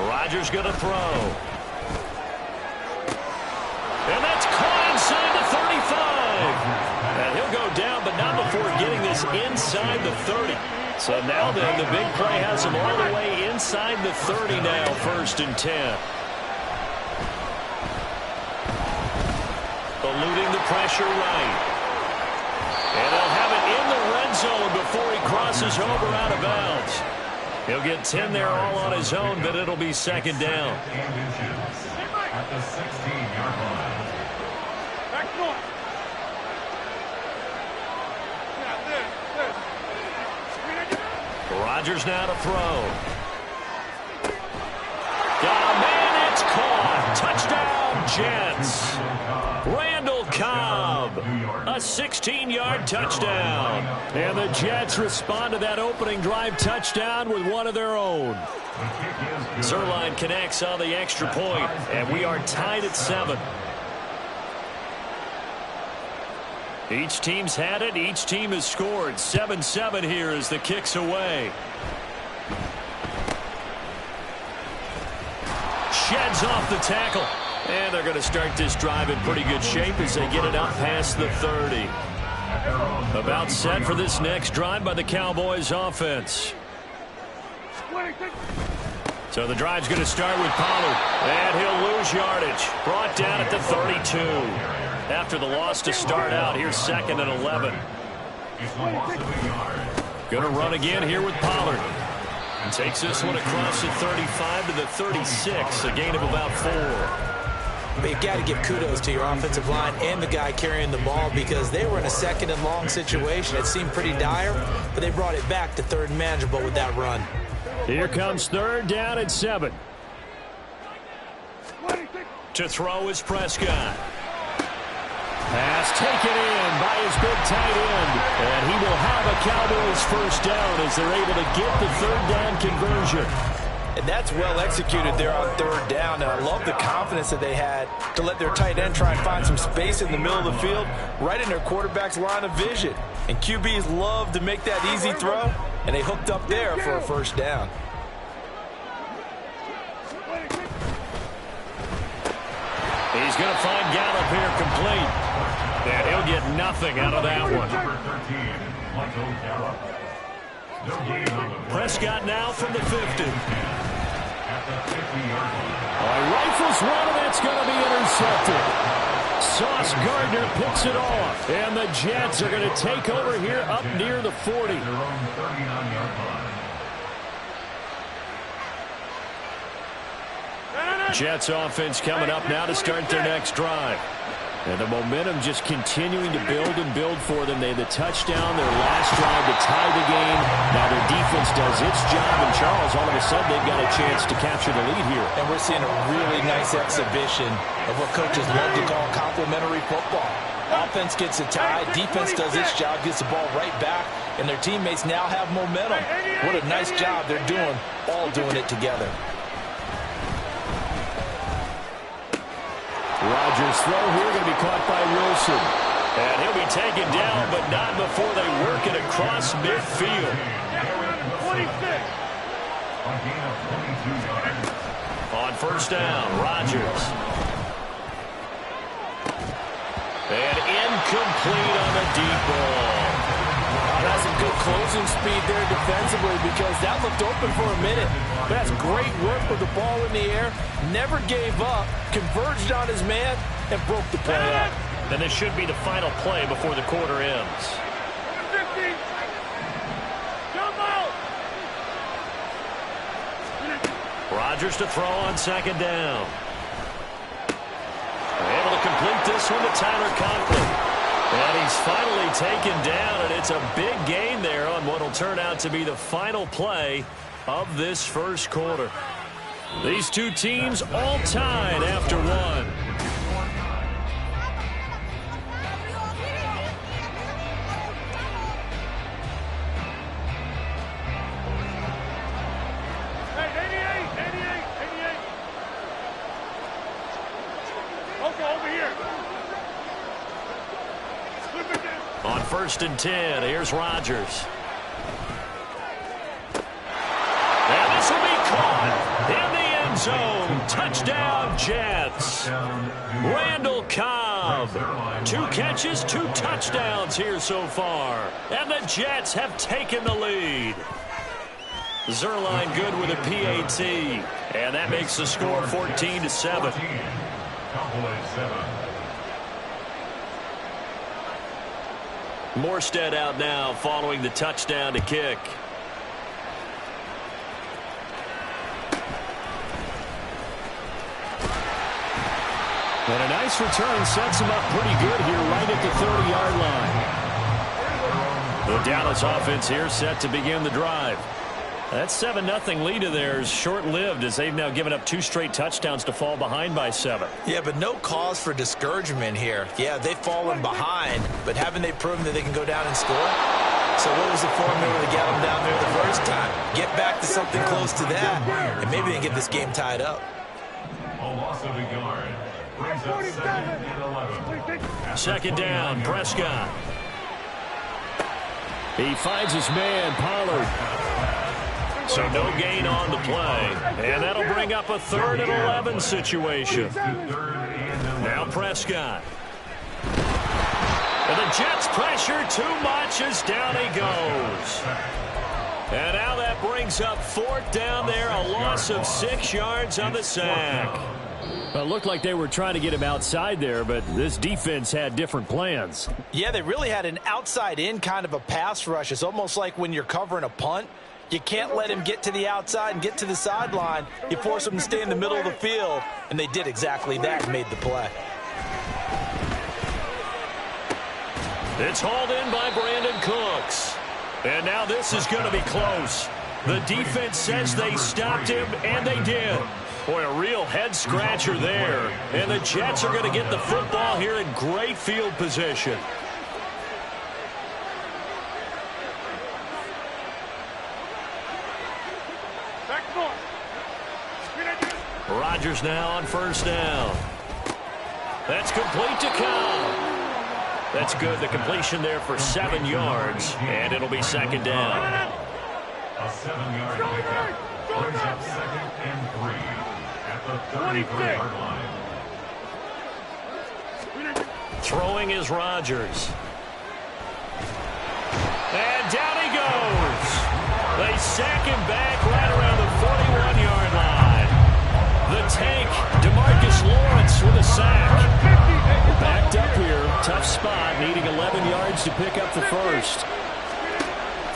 Rodgers going to throw. And that's caught inside the 35. And he'll go down, but not before getting this inside the 30. So now then, the big play has him all the way inside the 30 now, first and 10. Eluding the pressure right. And they'll have it in the red zone before he crosses over out of bounds. He'll get 10 there all on his own, but it'll be second down. At the 16-yard line. Back north. Rodgers now to throw. Got a man, it's caught. Touchdown, Jets. Randall Cobb, a 16-yard touchdown. And the Jets respond to that opening drive touchdown with one of their own. Zerline connects on the extra point, and we are tied at 7. Each team's had it. Each team has scored. 7-7 here as the kick's away. Sheds off the tackle. And they're going to start this drive in pretty good shape as they get it up past the 30. About set for this next drive by the Cowboys offense. So the drive's going to start with Pollard. And he'll lose yardage. Brought down at the 32. After the loss to start out, here's second and 11. Going to run again here with Pollard. And takes this one across the 35 to the 36, a gain of about 4. But you've got to give kudos to your offensive line and the guy carrying the ball because they were in a second and long situation. It seemed pretty dire, but they brought it back to third and manageable with that run. Here comes third down and 7. To throw is Prescott. Pass taken in by his big tight end. And he will have a Cowboys first down as they're able to get the third down conversion. And that's well executed there on third down. And I love the confidence that they had to let their tight end try and find some space in the middle of the field, right in their quarterback's line of vision. And QBs love to make that easy throw, and they hooked up there for a first down. He's going to find Gallup here complete. And he'll get nothing out of that one. Prescott now from the 50. Rifles one, and that's going to be intercepted. Sauce Gardner picks it off. And the Jets are going to take over here up near the 40. Jets offense coming up now to start their next drive. And the momentum just continuing to build and build for them. They had the touchdown, their last drive to tie the game. Now their defense does its job, and Charles, all of a sudden, they've got a chance to capture the lead here. And we're seeing a really nice exhibition of what coaches love to call complementary football. Offense gets a tie, defense does its job, gets the ball right back, and their teammates now have momentum. What a nice job they're doing, all doing it together. Rodgers' throw here going to be caught by Wilson. And he'll be taken down, but not before they work it across midfield. 26. On first down, Rodgers. And incomplete on the deep ball. That's some good closing speed there defensively because that looked open for a minute. But that's great work with the ball in the air. Never gave up, converged on his man, and broke the play up. And this should be the final play before the quarter ends. 50. Jump out. Rodgers to throw on second down. Able to complete this one to Tyler Conklin. And he's finally taken down, and it's a big gain there on what will turn out to be the final play of this first quarter. These two teams all tied after one. Hey, 88. Okay, over here. On first and 10, here's Rodgers. And this will be caught in the end zone. Touchdown, Jets. Randall Cobb. 2 catches, 2 touchdowns here so far. And the Jets have taken the lead. Zerline good with a PAT. And that makes the score 14-7. Morstead out now following the touchdown to kick. And a nice return sets him up pretty good here right at the 30-yard line. The Dallas offense here set to begin the drive. That 7-0 lead of theirs short-lived as they've now given up 2 straight touchdowns to fall behind by 7. Yeah, but no cause for discouragement here. Yeah, they've fallen behind, but haven't they proven that they can go down and score? So what was the formula to get them down there the first time? Get back to something close to that, and maybe they get this game tied up. A loss of a yard brings up 2nd and 11. Second down, Prescott. He finds his man, Pollard. So no gain on the play. And that'll bring up a 3rd and 11 situation. Now Prescott. And the Jets pressure too much as down he goes. And now that brings up 4th down there, a loss of 6 yards on the sack. It looked like they were trying to get him outside there, but this defense had different plans. Yeah, they really had an outside-in kind of a pass rush. It's almost like when you're covering a punt. You can't let him get to the outside and get to the sideline. You force him to stay in the middle of the field, and they did exactly that and made the play. It's hauled in by Brandon Cooks. And now this is going to be close. The defense says they stopped him, and they did. Boy, a real head-scratcher there. And the Jets are going to get the football here in great field position. Rodgers now on first down. That's complete to Cobb. That's good. The completion there for 7 yards, and it'll be 2nd down. A 7-yard pickup brings up 2nd and 3 at the 33-yard line. Throwing is Rodgers. And down he goes. They sack him back right around the 41-yard line. The tank, DeMarcus Lawrence with a sack. Backed up here, tough spot, needing 11 yards to pick up the first.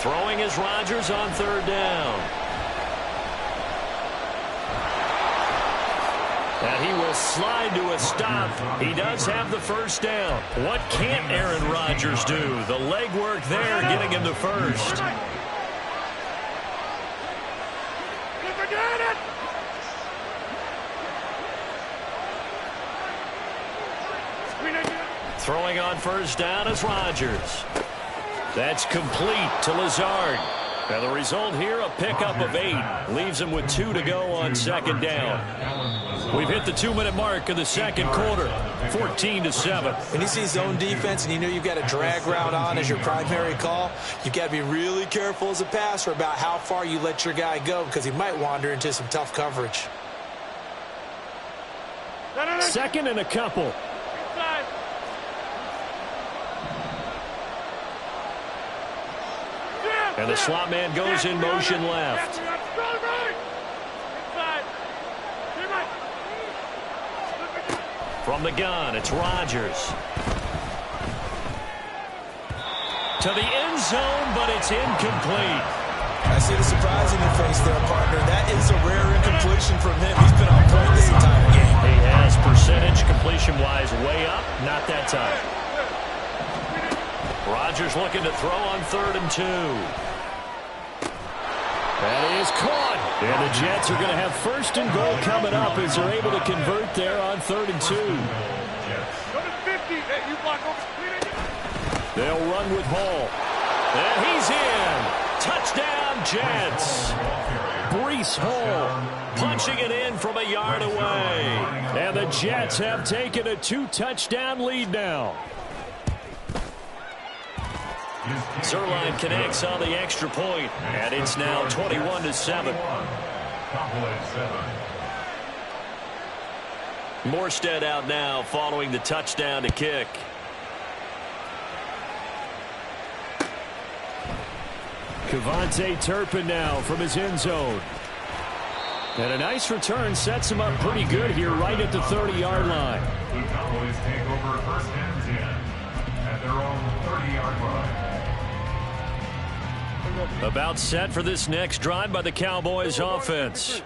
Throwing is Rodgers on 3rd down. And he will slide to a stop. He does have the first down. What can't Aaron Rodgers do? The legwork there getting him the first. Throwing on first down is Rodgers. That's complete to Lazard. And the result here, a pickup of 8. Leaves him with 2 to go on second down. We've hit the 2-minute mark of the second quarter. 14-7. When you see zone defense and you know you've got a drag route on as your primary call, you've got to be really careful as a passer about how far you let your guy go because he might wander into some tough coverage. Second and a couple. And the slot man goes in motion left. From the gun, it's Rodgers. To the end zone, but it's incomplete. I see the surprise in your face there, partner. That is a rare incompletion from him. He's been on point this entire game. He has percentage completion-wise way up. Not that time. Rodgers looking to throw on 3rd and 2. That is caught. And the Jets are going to have 1st and goal coming up as they're able to convert there on 3rd and 2. They'll run with Hall. And he's in. Touchdown, Jets. Breece Hall punching it in from a yard away. And the Jets have taken a 2-touchdown lead now. Zerline connects on the extra point, and it's now 21-7. Morstead out now following the touchdown to kick. Kevontae Turpin now from his end zone. And a nice return sets him up pretty good here right at the 30-yard line. The Cowboys take over 1st and 10 at their own 30-yard line. About set for this next drive by the Cowboys offense.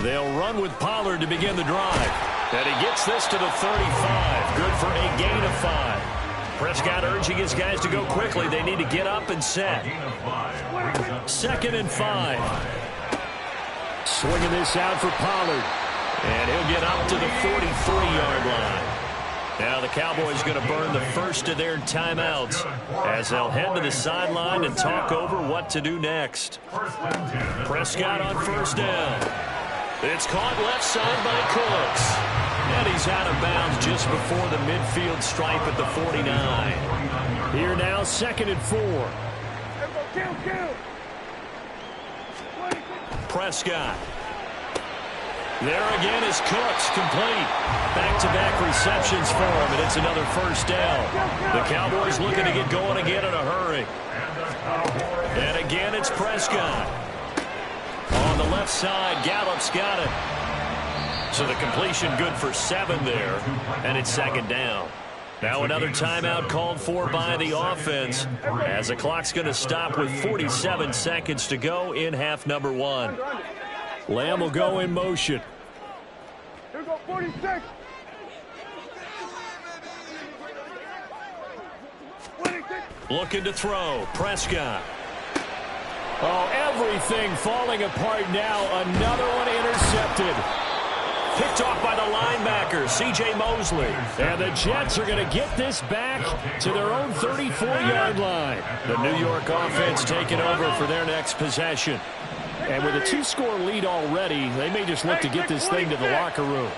They'll run with Pollard to begin the drive. And he gets this to the 35. Good for a gain of 5. Prescott urging his guys to go quickly. They need to get up and set. 2nd and 5. Swinging this out for Pollard. And he'll get up to the 43-yard line. Now the Cowboys going to burn the first of their timeouts as they'll head to the sideline and talk over what to do next. Prescott on 1st down. It's caught left side by Cooks. And he's out of bounds just before the midfield stripe at the 49. Here now, 2nd and 4. Prescott. There again is Cooks, complete. Back-to-back receptions for him, and it's another 1st down. The Cowboys looking to get going again in a hurry. And again, it's Prescott. On the left side, Gallup's got it. So the completion good for 7 there, and it's 2nd down. Now another timeout called for by the offense as the clock's going to stop with 47 seconds to go in half number 1. Lamb will go in motion. Here we go, 46. Looking to throw. Prescott. Oh, everything falling apart now. Another one intercepted. Picked off by the linebacker, C.J. Mosley. And the Jets are going to get this back to their own 34-yard line. The New York offense taking over for their next possession. And with a 2-score lead already, they may just look to get this thing to the locker room.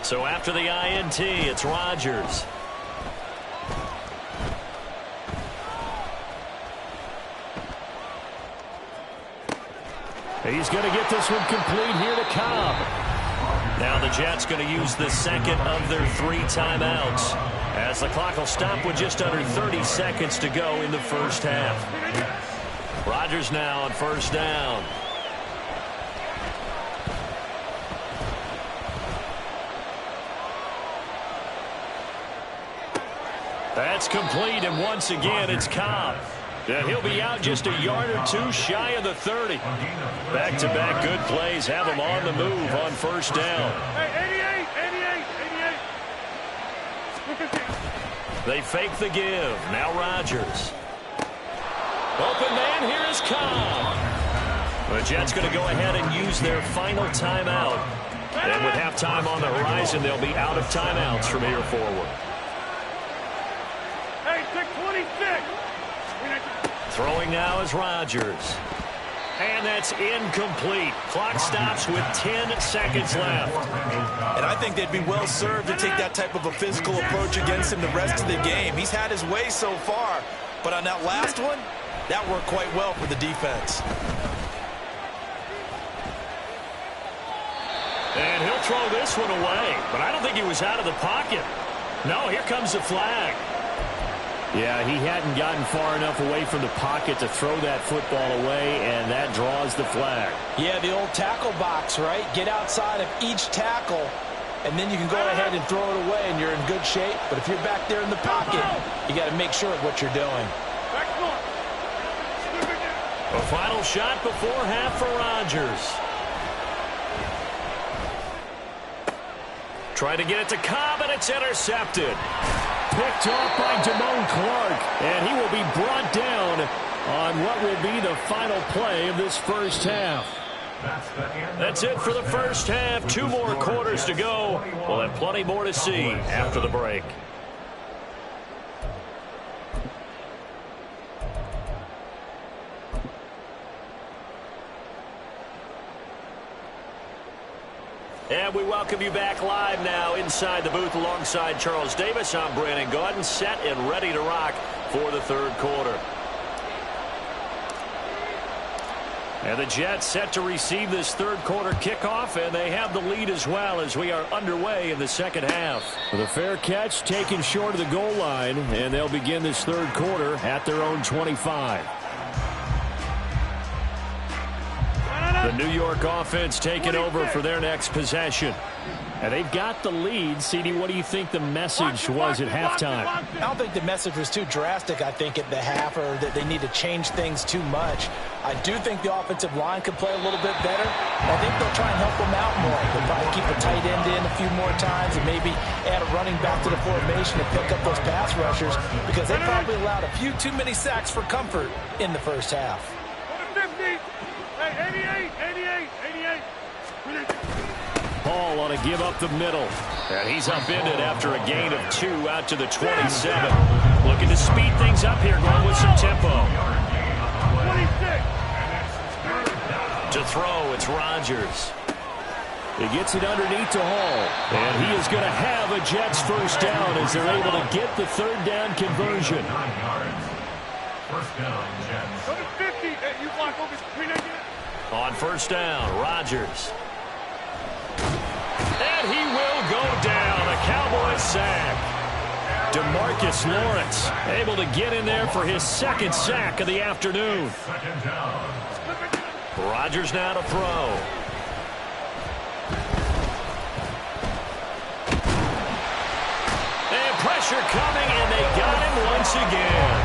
So after the INT, it's Rodgers. He's going to get this one complete here to Cobb. Now the Jets going to use the second of their 3 timeouts as the clock will stop with just under 30 seconds to go in the first half. Rodgers now on 1st down. That's complete, and once again, it's Cobb. And he'll be out just a yard or two shy of the 30. Back-to-back good plays have him on the move on first down. Hey, 88. They fake the give. Now Rodgers. Open man, here is Cobb. The Jets going to go ahead and use their final timeout. And with halftime on the horizon, they'll be out of timeouts from here forward. Hey, 626. Throwing now is Rodgers. And that's incomplete. Clock stops with 10 seconds left. And I think they'd be well served to take that type of a physical approach against him the rest of the game. He's had his way so far, but on that last one, that worked quite well for the defense. And he'll throw this one away, but I don't think he was out of the pocket. No, here comes the flag. Yeah, he hadn't gotten far enough away from the pocket to throw that football away, and that draws the flag. Yeah, the old tackle box, right? Get outside of each tackle, and then you can go ahead and throw it away, and you're in good shape. But if you're back there in the pocket, you got to make sure of what you're doing. A final shot before half for Rodgers. Trying to get it to Cobb, and it's intercepted. Picked off by Damone Clark, and he will be brought down on what will be the final play of this first half. That's it for the first half. 2 more quarters to go. We'll have plenty more to see after the break. And we welcome you back live now inside the booth alongside Charles Davis. I'm Brandon Gaudin, set and ready to rock for the third quarter. And the Jets set to receive this third quarter kickoff, and they have the lead as well as we are underway in the second half. The fair catch taken short of the goal line, and they'll begin this third quarter at their own 25. The New York offense taking over for their next possession. And they've got the lead. CD, what do you think the message was at halftime? I don't think the message was too drastic, I think, at the half, or that they need to change things too much. I do think the offensive line could play a little bit better. I think they'll try and help them out more. They'll probably keep a tight end in a few more times and maybe add a running back to the formation and pick up those pass rushers, because they probably allowed a few too many sacks for comfort in the first half. 50. Hey, 88. Paul on a give up the middle. And he's upended after a gain of 2 out to the 27. Looking to speed things up here, going with some tempo. 26. To throw, it's Rodgers. He gets it underneath to Hall. And he is going to have a Jets first down as they're able to get the third down conversion. First down, Jets. Go to 50. Hey, you block over. On first down, Rodgers. And he will go down. A Cowboys sack. DeMarcus Lawrence able to get in there for his second sack of the afternoon. Second down. Rodgers now to throw. And pressure coming, and they got him once again.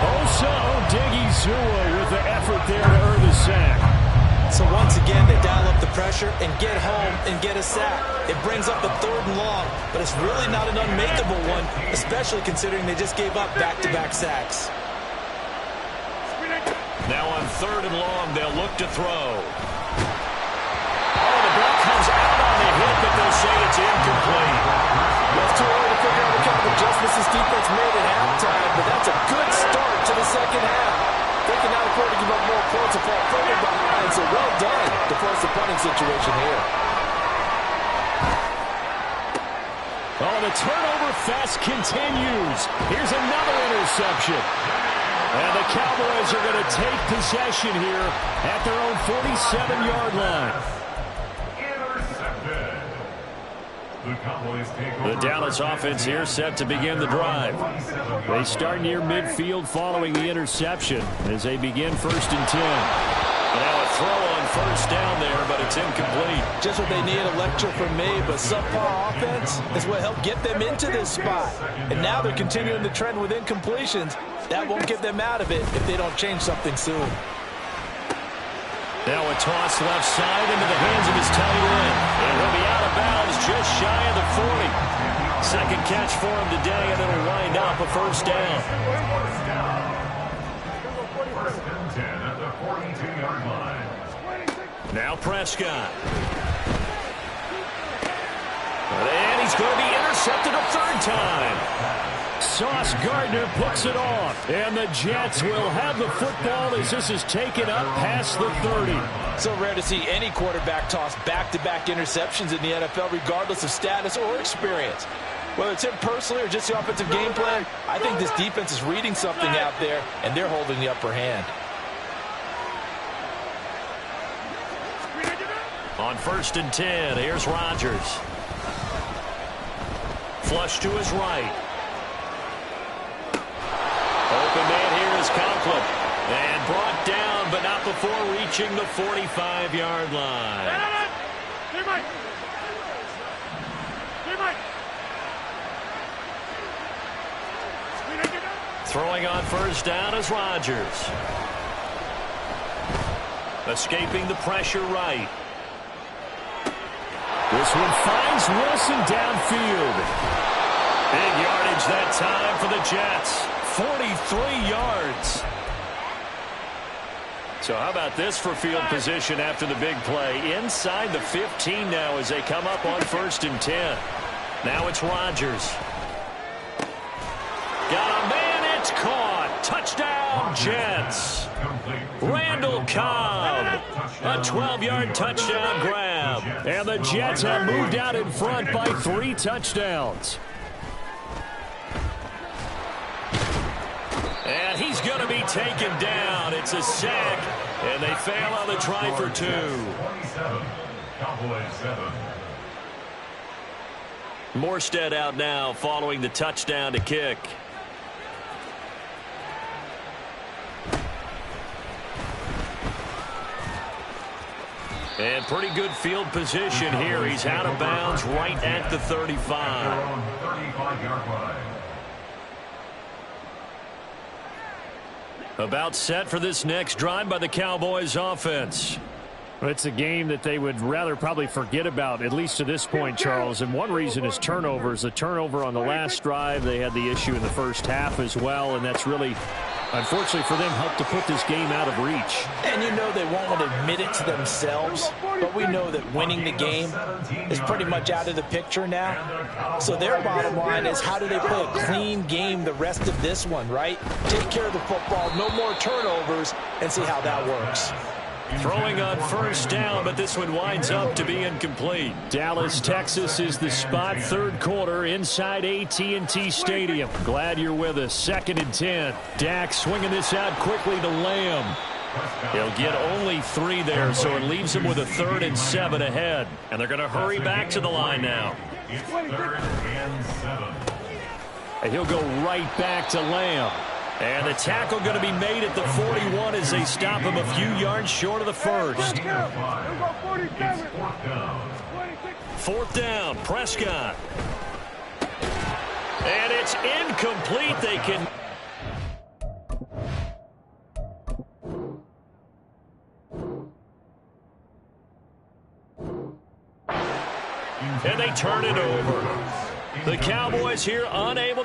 Osa Odighizuwa with the effort there to earn the sack. So once again, they dial up the pressure and get home and get a sack. It brings up the 3rd and long, but it's really not an unmakeable one, especially considering they just gave up back-to-back sacks. Now on 3rd and long, they'll look to throw. Oh, the ball comes out on the hit, but they'll say it's incomplete. Well, it's too early to figure out what kind of adjustments this defense made at halftime, but that's a good start to the second half. They can now afford to give up more points and fall further behind, so well done to force the punting situation here. Oh, the turnover fest continues. Here's another interception. And the Cowboys are going to take possession here at their own 47-yard line. Intercepted. The Cowboys take over. The Dallas offense here set to begin the drive. They start near midfield following the interception as they begin 1st and 10. Now a throw on first down there, but it's incomplete. Just what they need, a lecture from me, but subpar offense is what helped get them into this spot. And now they're continuing the trend with incompletions. That won't get them out of it if they don't change something soon. Now a toss left side into the hands of his tight end. And he'll be out of bounds just shy of the 40. Second catch for him today, and it'll wind up a first down. First and 10 at the 42-yard line. Now Prescott. And he's going to be intercepted a third time. Sauce Gardner picks it off. And the Jets will have the football as this is taken up past the 30. So rare to see any quarterback toss back-to-back interceptions in the NFL, regardless of status or experience. Whether it's him personally or just the offensive game plan, I think this defense is reading something out there, and they're holding the upper hand. On first and 10, here's Rodgers. Flush to his right. Open man here is Conklin. And brought down, but not before reaching the 45-yard line. Throwing on first down is Rodgers. Escaping the pressure right. This one finds Wilson downfield. Big yardage that time for the Jets. 43 yards. So how about this for field position after the big play? Inside the 15 now as they come up on first and 10. Now it's Rodgers. Got a man, it's caught. Touchdown, Jets. Randall Cobb. A 12-yard touchdown grab. And the Jets have moved out in front by 3 touchdowns. And he's going to be taken down. It's a sack. And they fail on the try for 2. 27. Cowboys 7. Morstead out now following the touchdown to kick. And pretty good field position here. He's out of bounds right at the 35. About set for this next drive by the Cowboys offense. It's a game that they would rather probably forget about, at least to this point, Charles. And one reason is turnovers. The turnover on the last drive, they had the issue in the first half as well, and that's really, unfortunately for them, helped to put this game out of reach. And you know they won't want to admit it to themselves, but we know that winning the game is pretty much out of the picture now. So their bottom line is, how do they play a clean game the rest of this one, right? Take care of the football, no more turnovers, and see how that works. Throwing on first down, but this one winds up to be incomplete. Dallas, Texas is the spot. Third quarter inside AT&T Stadium. Glad you're with us. 2nd and 10. Dak swinging this out quickly to Lamb. He'll get only 3 there, so it leaves him with a 3rd and 7 ahead. And they're going to hurry back to the line now. It's 3rd and 7. And he'll go right back to Lamb. And the tackle going to be made at the 41 as they stop him a few yards short of the first. It's 4th down. 4th down, Prescott. And it's incomplete. They can... And they turn it over. The Cowboys here unable...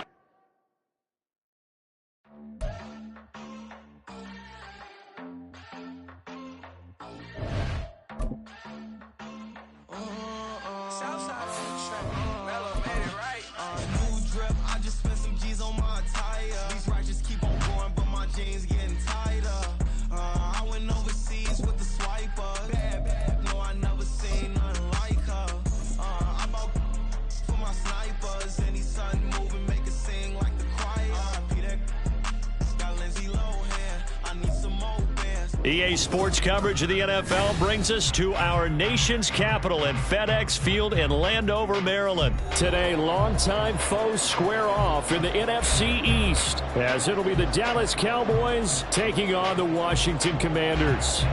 EA Sports coverage of the NFL brings us to our nation's capital at FedEx Field in Landover, Maryland. Today, longtime foes square off in the NFC East, as it'll be the Dallas Cowboys taking on the Washington Commanders.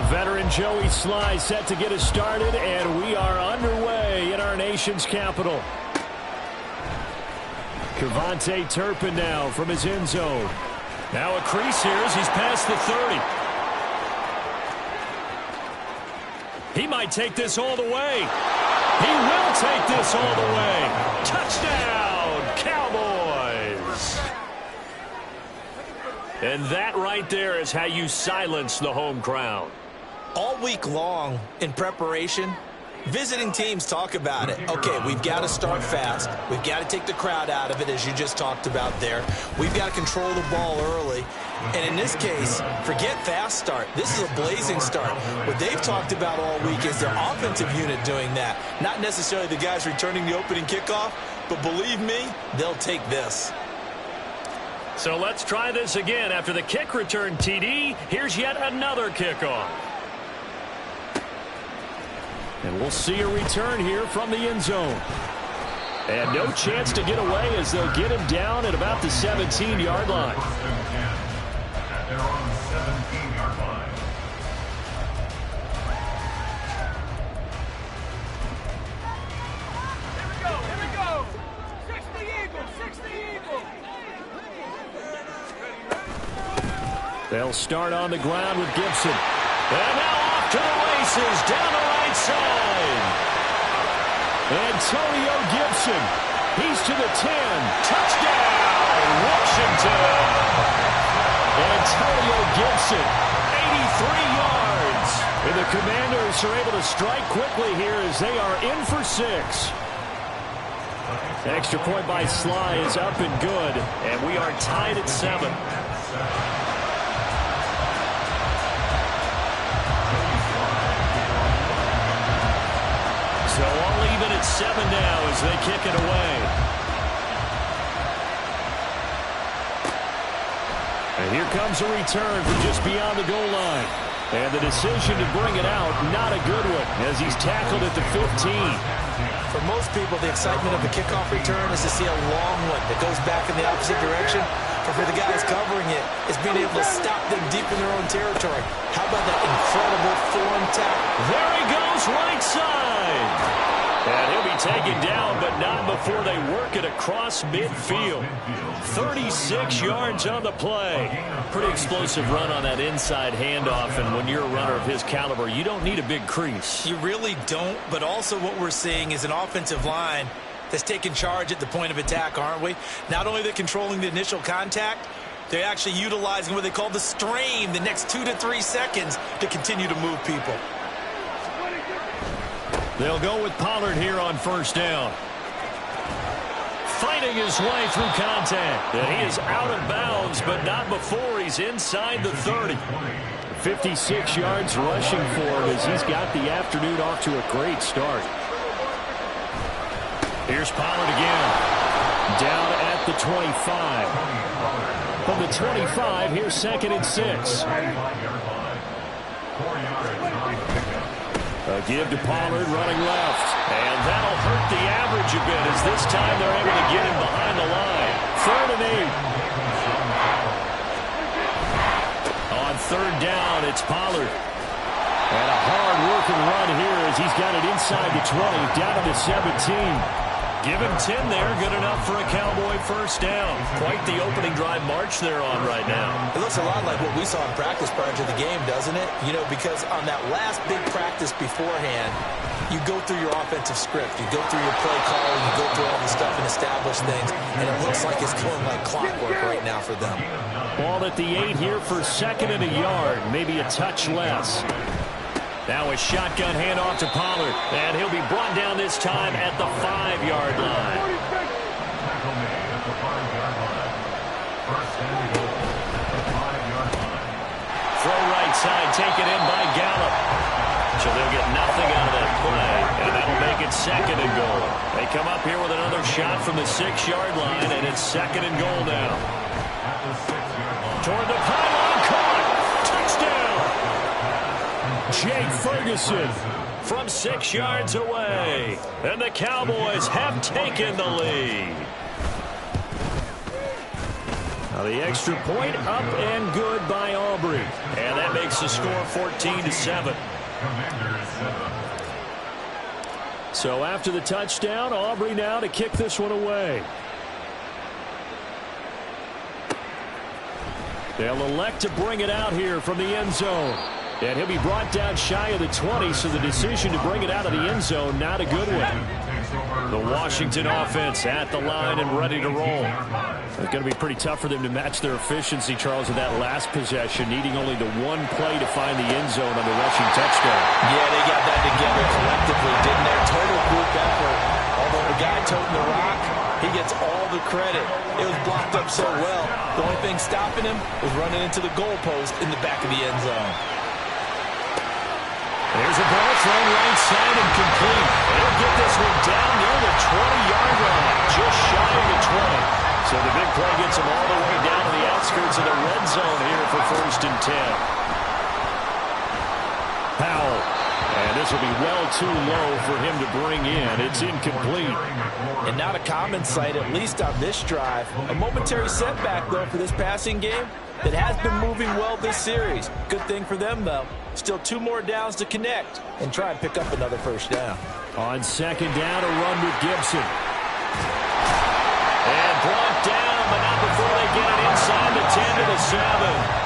The veteran Joey Sly set to get us started, and we are underway in our nation's capital. Cavante Turpin now from his end zone. Now a crease here as he's past the 30. He might take this all the way. He will take this all the way. Touchdown, Cowboys. And that right there is how you silence the home crowd. All week long in preparation, visiting teams talk about it. Okay, we've got to start fast. We've got to take the crowd out of it, as you just talked about there. We've got to control the ball early. And in this case, forget fast start. This is a blazing start. What they've talked about all week is their offensive unit doing that. Not necessarily the guys returning the opening kickoff, but believe me, they'll take this. So let's try this again. After the kick return TD, here's yet another kickoff. And we'll see a return here from the end zone. And no chance to get away as they'll get him down at about the 17-yard line. They're on the 17-yard line. Here we go. 60 Eagles, 60 Eagles. They'll start on the ground with Gibson. And now off to the races, down the right side. Antonio Gibson. He's to the 10. Touchdown, Washington. Antonio Gibson, 83 yards. And the Commanders are able to strike quickly here as they are in for 6. Extra point by Sly is up and good, and we are tied at 7. So all even at 7 now as they kick it away. And here comes a return from just beyond the goal line. And the decision to bring it out, not a good one, as he's tackled at the 15. For most people, the excitement of the kickoff return is to see a long one that goes back in the opposite direction. But for the guys covering it, it's being able to stop them deep in their own territory. How about that incredible form tackle? There he goes, right side. And he'll be taken down, but not before they work it across midfield. 36 yards on the play. Pretty explosive run on that inside handoff, and when you're a runner of his caliber, you don't need a big crease. You really don't, but also what we're seeing is an offensive line that's taking charge at the point of attack, aren't we? Not only are they controlling the initial contact, they're actually utilizing what they call the strain, the next 2 to 3 seconds, to continue to move people. They'll go with Pollard here on first down. Fighting his way through contact. And he is out of bounds, but not before he's inside the 30. 56 yards rushing for him as he's got the afternoon off to a great start. Here's Pollard again. Down at the 25. From the 25, here's 2nd and 6. A give to Pollard running left. And that'll hurt the average a bit as this time they're able to get him behind the line. 3rd and 8. On 3rd down, it's Pollard. And a hard-working run here as he's got it inside the 20, down to the 17. Give him 10 there, good enough for a Cowboy first down. Quite the opening drive march they're on right now. It looks a lot like what we saw in practice prior to the game, doesn't it? You know, because on that last big practice beforehand, you go through your offensive script, you go through your play calling, you go through all the stuff and establish things, and it looks like it's going like clockwork right now for them. Ball at the 8 here for 2nd and a yard, maybe a touch less. Now a shotgun handoff to Pollard, and he'll be brought down this time at the 5-yard line. Throw right side, taken in by Gallup. So they'll get nothing out of that play, and that'll make it 2nd and goal. They come up here with another shot from the 6-yard line, and it's 2nd and goal now. Toward the pylon, caught. Touchdown. Jake Ferguson from 6 yards away. And the Cowboys have taken the lead. The extra point up and good by Aubrey. And that makes the score 14-7. So after the touchdown, Aubrey now to kick this one away. They'll elect to bring it out here from the end zone. And he'll be brought down shy of the 20, so the decision to bring it out of the end zone, not a good one. The Washington offense at the line and ready to roll. It's going to be pretty tough for them to match their efficiency, Charles, in that last possession, needing only the one play to find the end zone on the rushing touchdown. Yeah, they got that together collectively, didn't they? Total group effort. Although the guy toting the rock, he gets all the credit. It was blocked up so well. The only thing stopping him was running into the goalpost in the back of the end zone. There's a ball thrown right side and complete. They'll get this one down near the 20-yard line, just shy of the 20. So the big play gets them all the way down to the outskirts of the red zone here for 1st and 10. Powell. And this will be well too low for him to bring in. It's incomplete. And not a common sight, at least on this drive. A momentary setback, though, for this passing game that has been moving well this series. Good thing for them, though. Still 2 more downs to connect and try and pick up another 1st down. On 2nd down, a run with Gibson. And brought down, but not before they get it inside the 10 to the 7.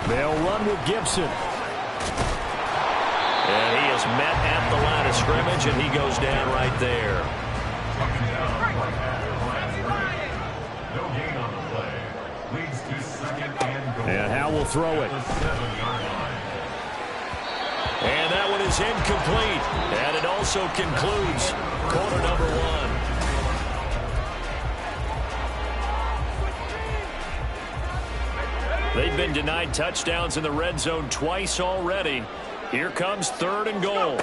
They'll run with Gibson. And he is met at the line of scrimmage, and he goes down right there. And Howe will throw it. And that one is incomplete. And it also concludes quarter number 1. They've been denied touchdowns in the red zone twice already. Here comes 3rd and goal.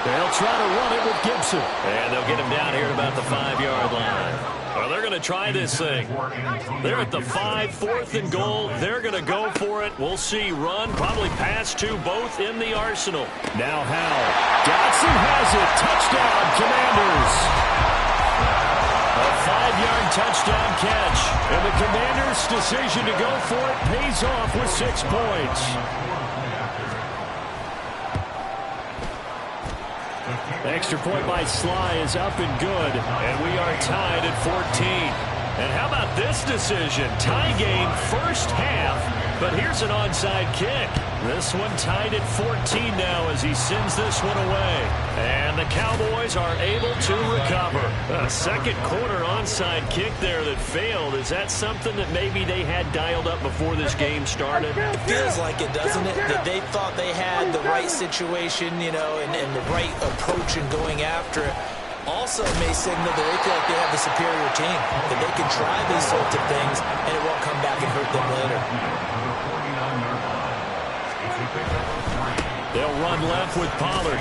They'll try to run it with Gibson. And they'll get him down here at about the 5-yard line. Well, they're going to try this thing. They're at the 5, 4th and goal. They're going to go for it. We'll see. Run, probably pass to both in the arsenal. Now Howell. Dotson has it. Touchdown, Commanders. A 5-yard touchdown catch. And the Commanders' decision to go for it pays off with 6 points. Extra point by Sly is up and good, and we are tied at 14. And how about this decision? Tie game 1st half, but here's an onside kick. This one tied at 14 now as he sends this one away. And the Cowboys are able to recover. A 2nd quarter onside kick there that failed. Is that something that maybe they had dialed up before this game started? It feels like it, doesn't it? That they thought they had the right situation, you know, and the right approach in going after it. Also may signal that they feel like they have the superior team, that they can try these sorts of things, and it won't come back and hurt them later. They'll run left with Pollard.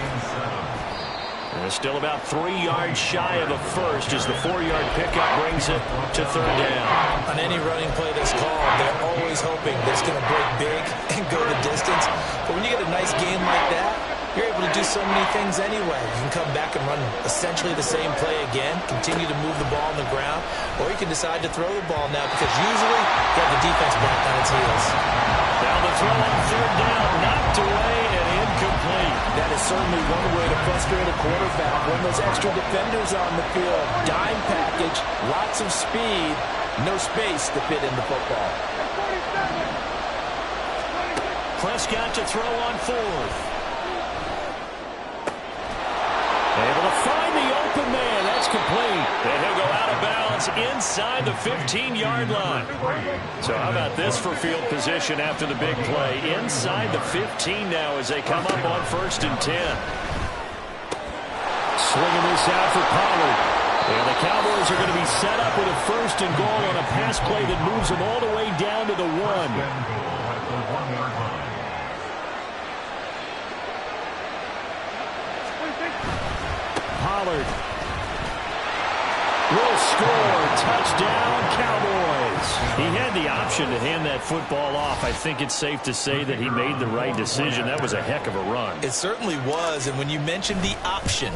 They're still about 3 yards shy of a first as the 4-yard pickup brings it to 3rd down. On any running play that's called, they're always hoping that it's going to break big and go the distance. But when you get a nice game like that, you're able to do so many things anyway. You can come back and run essentially the same play again, continue to move the ball on the ground, or you can decide to throw the ball now because usually you have the defense back on its heels. Now the throw on 3rd down, knocked away and incomplete. That is certainly one way to frustrate a quarterback. When those extra defenders on the field, dime package, lots of speed, no space to fit in the football. Prescott to throw on 4th. Able to find the open man. That's complete. And he'll go out of bounds inside the 15-yard line. So how about this for field position after the big play? Inside the 15 now as they come up on 1st and 10. Swinging this out for Pollard. And the Cowboys are going to be set up with a 1st and goal on a pass play that moves them all the way down to the 1. Pollard. will score. Touchdown, Cowboys. He had the option to hand that football off. I think it's safe to say that he made the right decision. That was a heck of a run. It certainly was, and when you mentioned the option,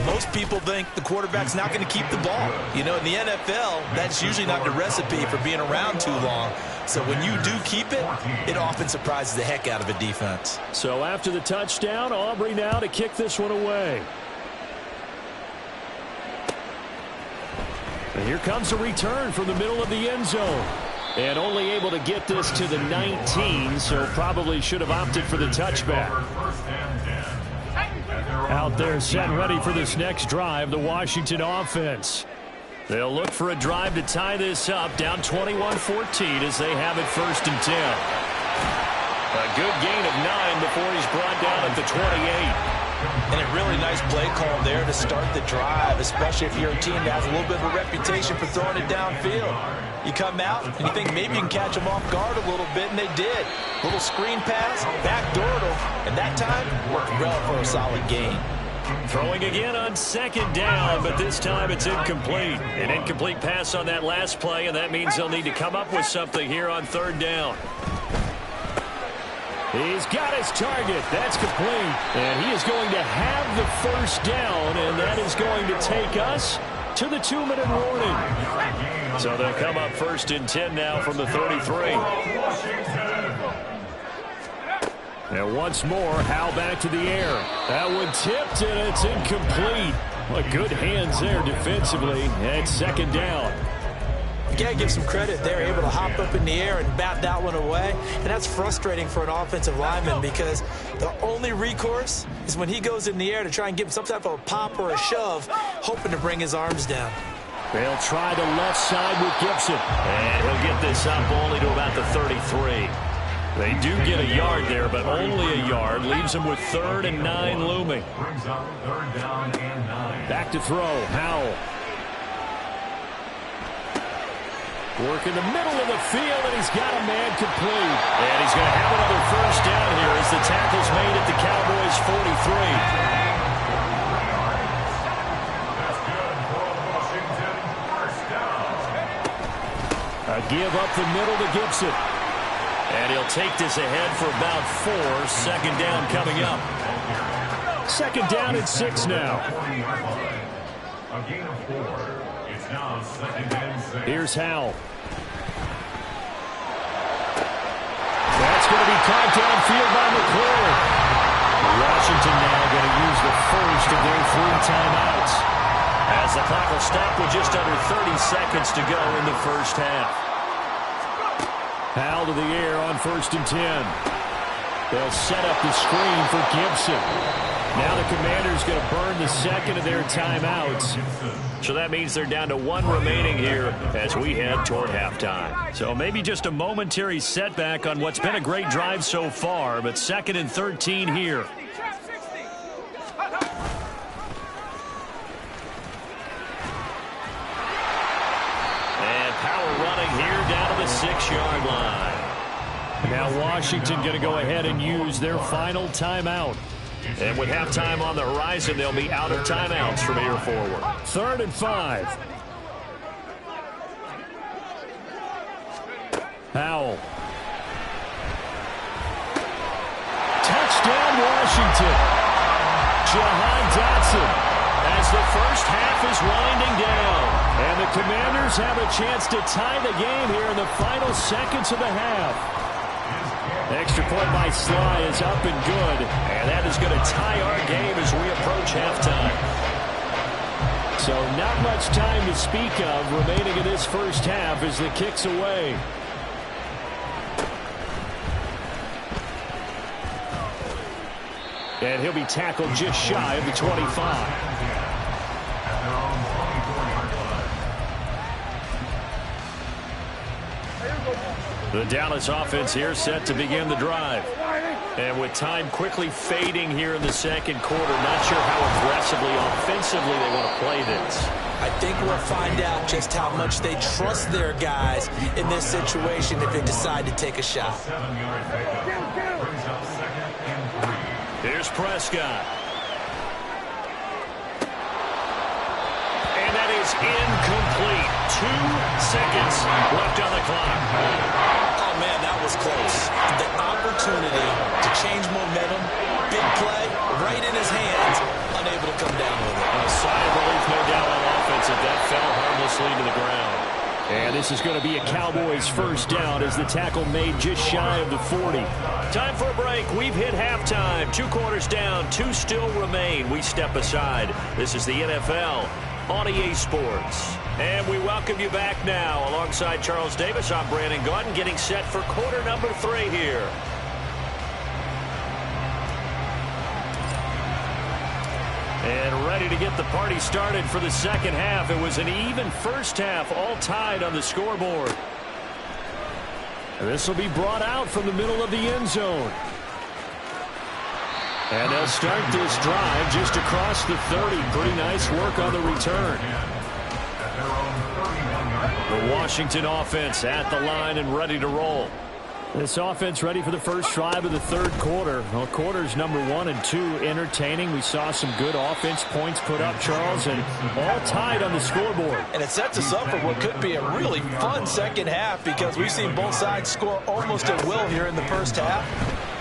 most people think the quarterback's not going to keep the ball. You know, in the NFL, that's usually not the recipe for being around too long. So when you do keep it, it often surprises the heck out of a defense. So after the touchdown, Aubrey now to kick this one away. And here comes a return from the middle of the end zone. And only able to get this to the 19, so probably should have opted for the touchback. Out there set ready for this next drive, the Washington offense. They'll look for a drive to tie this up, down 21-14 as they have it 1st and 10. A good gain of 9 before he's brought down at the 28. And a really nice play call there to start the drive, especially if you're a team that has a little bit of a reputation for throwing it downfield. You come out and you think maybe you can catch them off guard a little bit, and they did. Little screen pass, backdoored them, and that time worked well for a solid gain. Throwing again on 2nd down, but this time it's incomplete. An incomplete pass on that last play, and that means they'll need to come up with something here on 3rd down. He's got his target. That's complete. And he is going to have the 1st down, and that is going to take us to the 2-minute warning. So they'll come up 1st and 10 now from the 33. And once more, Howell back to the air. That one tipped, and it's incomplete. Well, good hands there defensively. And 2nd down. You got to give some credit. They're able to hop up in the air and bat that one away. And that's frustrating for an offensive lineman because the only recourse is when he goes in the air to try and give him some type of a pop or a shove, hoping to bring his arms down. They'll try the left side with Gibson. And he'll get this up only to about the 33. They do get a yard there, but only a yard. Leaves them with 3rd and 9 looming. Back to throw. Howell. Work in the middle of the field, and he's got a man complete. And he's going to have another 1st down here as the tackle's made at the Cowboys' 43. A give up the middle to Gibson. And he'll take this ahead for about 4. 2nd down coming up. 2nd down and 6 now. A gain of 4. It's now 2nd and 6. Here's Howell. That's going to be caught downfield by McClure. Washington now going to use the 1st of their 3 timeouts. As the clock will stop with just under 30 seconds to go in the 1st half. Howell to the air on 1st and 10. They'll set up the screen for Gibson. Now the Commanders going to burn the 2nd of their timeouts. So that means they're down to 1 remaining here as we head toward halftime. So maybe just a momentary setback on what's been a great drive so far, but 2nd and 13 here. And power running here down to the 6-yard line. Now Washington going to go ahead and use their final timeout. And with halftime on the horizon, they'll be out of timeouts from here forward. 3rd and 5. Howell. Touchdown, Washington. Jahan Dotson as the 1st half is winding down. And the Commanders have a chance to tie the game here in the final seconds of the half. Extra point by Sly is up and good. And that is going to tie our game as we approach halftime. So not much time to speak of remaining in this 1st half as the kick's away. And he'll be tackled just shy of the 25. The Dallas offense here set to begin the drive. And with time quickly fading here in the 2nd quarter, not sure how aggressively, offensively they want to play this. I think we'll find out just how much they trust their guys in this situation if they decide to take a shot. Here's Prescott. And that is is incomplete. 2 seconds left on the clock. Oh, man, that was close. The opportunity to change momentum, big play, right in his hands, unable to come down with it. A sigh of relief, no doubt, on offense, if that fell harmlessly to the ground. And this is going to be a Cowboys first down as the tackle made just shy of the 40. Time for a break. We've hit halftime. 2 quarters down, 2 still remain. We step aside. This is the NFL on EA Sports. And we welcome you back now. Alongside Charles Davis, I'm Brandon Gaudin, getting set for quarter number 3 here. And ready to get the party started for the second half. It was an even first half, all tied on the scoreboard. This will be brought out from the middle of the end zone. And they'll start this drive just across the 30. Pretty nice work on the return. The Washington offense at the line and ready to roll. This offense ready for the first drive of the third quarter. Well, quarters number 1 and 2 entertaining. We saw some good offense points put up, Charles, and all tied on the scoreboard. And it sets us up for what could be a really fun second half because we've seen both sides score almost at will here in the first half.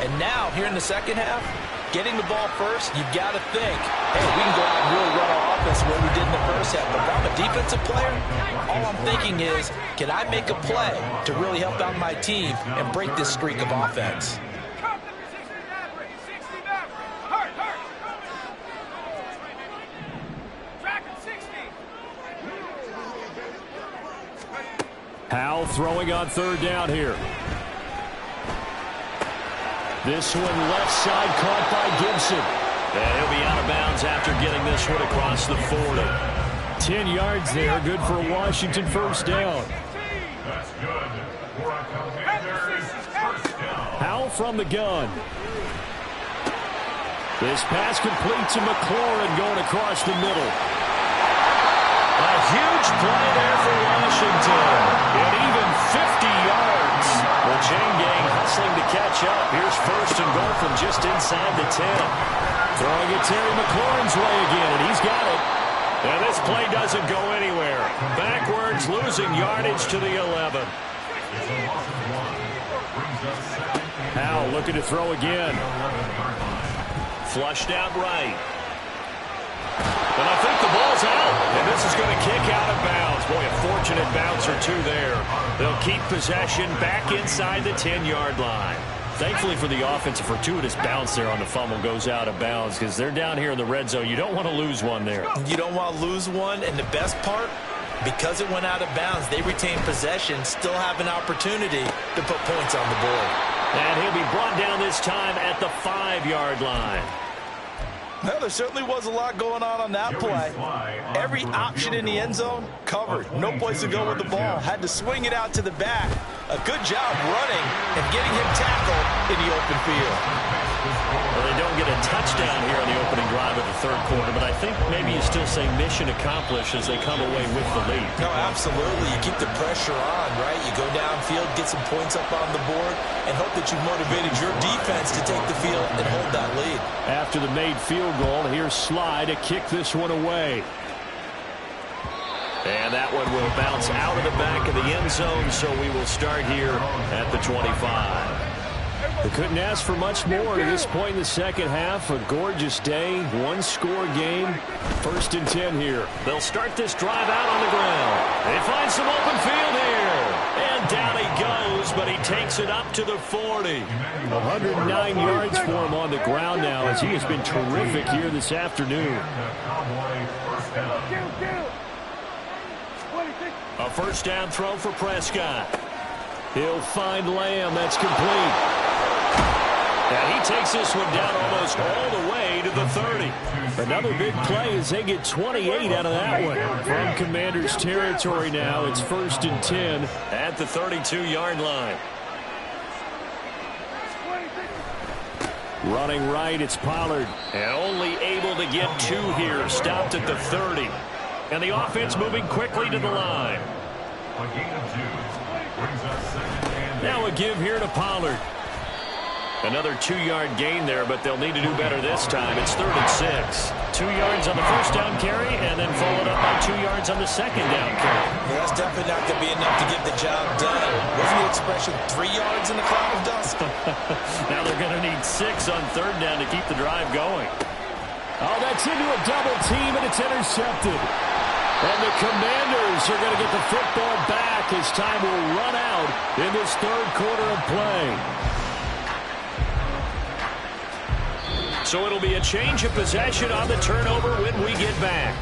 And now, here in the second half, getting the ball first, you've got to think, hey, we can go out and really run our offense the way we did in the first half. But if I'm a defensive player, all I'm thinking is, can I make a play to really help out my team and break this streak of offense? Howell throwing on third down here. This one left side caught by Gibson. And he'll be out of bounds after getting this one across the 40. 10 yards there, good for a Washington first down. That's good for a Commanders first down. Howell from the gun. This pass complete to McLaurin going across the middle. A huge play there for Washington. And even 50 yards. The chain gang hustling to catch up. Here's first and goal from just inside the 10. Throwing it Terry McLaurin's way again, and he's got it. And this play doesn't go anywhere. Backwards, losing yardage to the 11. Howell looking to throw again. Flushed out right. And I think the ball's out. And this is going to kick out of bounds. Boy, a fortunate bounce or two there. They'll keep possession back inside the 10-yard line. Thankfully for the offense, a fortuitous bounce there on the fumble goes out of bounds because they're down here in the red zone. You don't want to lose one there. You don't want to lose one, and the best part, because it went out of bounds, they retain possession, still have an opportunity to put points on the board. And he'll be brought down this time at the 5-yard line. Well, there certainly was a lot going on that play. Every option in the end zone covered. No place to go with the ball. Had to swing it out to the back. A good job running and getting him tackled in the open field. Well, they don't get a touchdown here on the opening drive of the third quarter, but I think maybe you still say mission accomplished as they come away with the lead. No, absolutely. You keep the pressure on, right? You go downfield, get some points up on the board, and hope that you've motivated your defense to take the field and hold that lead. After the made field goal, here's Sly to kick this one away. And that one will bounce out of the back of the end zone, so we will start here at the 25. They couldn't ask for much more at this point in the second half. A gorgeous day, one-score game. First and 10 here. They'll start this drive out on the ground. They find some open field here. And down he goes, but he takes it up to the 40. 109 yards for him on the ground now as he has been terrific here this afternoon. A first down throw for Prescott. He'll find Lamb. That's complete. And he takes this one down almost all the way to the 30. Another big play as they get 28 out of that one. From Commanders territory now, it's first and 10 at the 32-yard line. Running right, it's Pollard. And only able to get 2 here, stopped at the 30. And the offense moving quickly to the line. Now a give here to Pollard. Another 2-yard gain there, but they'll need to do better this time. It's 3rd and 6. 2 yards on the first down carry, and then followed up by 2 yards on the second down carry. Well, that's definitely not going to be enough to get the job done. Wasn't the expression 3 yards in the cloud of dust? Now they're going to need 6 on 3rd down to keep the drive going. Oh, that's into a double team, and it's intercepted. And the Commanders are going to get the football back as time will run out in this 3rd quarter of play. So it'll be a change of possession on the turnover when we get back.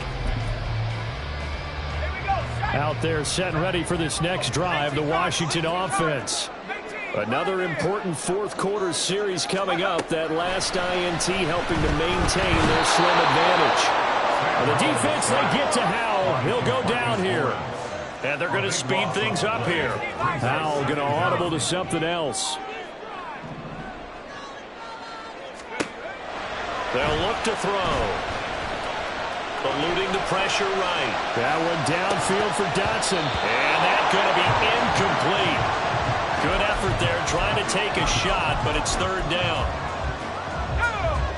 Out there set and ready for this next drive, the Washington offense. Another important 4th quarter series coming up. That last INT helping to maintain their slim advantage. And the defense, they get to Howell. He'll go down here. And they're going to speed things up here. Howell going to audible to something else. They'll look to throw. Eluding the pressure right. That one downfield for Dotson. And that's going to be incomplete. Good effort there trying to take a shot, but it's 3rd down.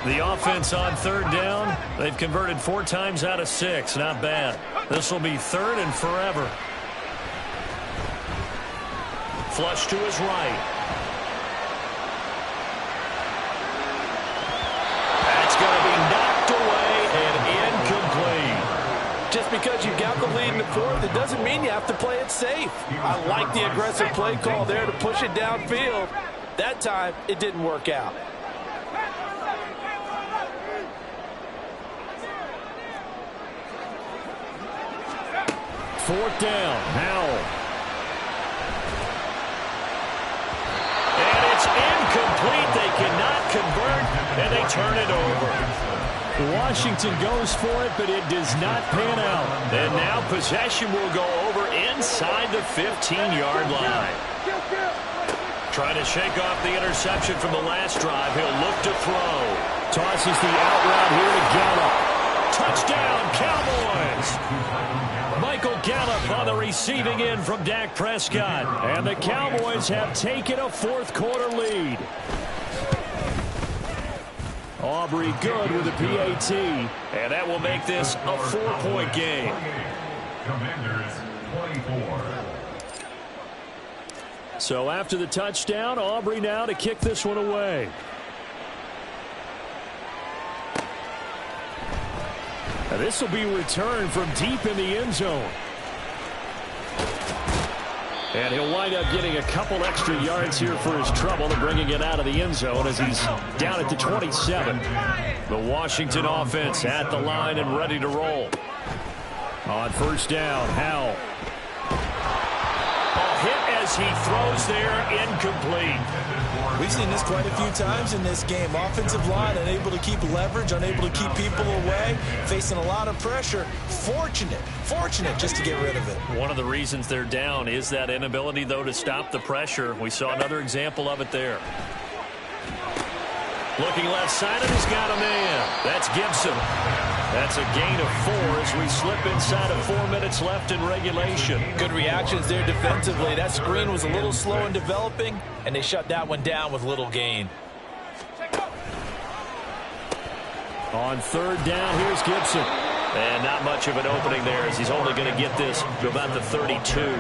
The offense on 3rd down, they've converted 4 times out of 6. Not bad. This will be 3rd and forever. Flush to his right. That's going to be knocked away and incomplete. Just because you got the lead in the 4th, it doesn't mean you have to play it safe. I like the aggressive play call there to push it downfield. That time, it didn't work out. Fourth down, Howell. And it's incomplete. They cannot convert, and they turn it over. Washington goes for it, but it does not pan out. And now possession will go over inside the 15-yard line. Trying to shake off the interception from the last drive. He'll look to throw. Tosses the out route here to Gallup. Touchdown, Cowboys! Michael Gallup on the receiving end from Dak Prescott. And the Cowboys have taken a 4th quarter lead. Aubrey good with a PAT. And that will make this a 4-point game. Commanders 24. So after the touchdown, Aubrey now to kick this one away. Now this will be returned from deep in the end zone. And he'll wind up getting a couple extra yards here for his trouble and bringing it out of the end zone as he's down at the 27. The Washington offense at the line and ready to roll. On 1st down, Howell. A hit as he throws there, incomplete. We've seen this quite a few times in this game. Offensive line unable to keep leverage, unable to keep people away, facing a lot of pressure. Fortunate just to get rid of it. One of the reasons they're down is that inability, though, to stop the pressure. We saw another example of it there. Looking left side, and he's got a man. That's Gibson. That's a gain of 4 as we slip inside of 4 minutes left in regulation. Good reactions there defensively. That screen was a little slow in developing, and they shut that one down with little gain. On 3rd down, here's Gibson. And not much of an opening there as he's only going to get this to about the 32.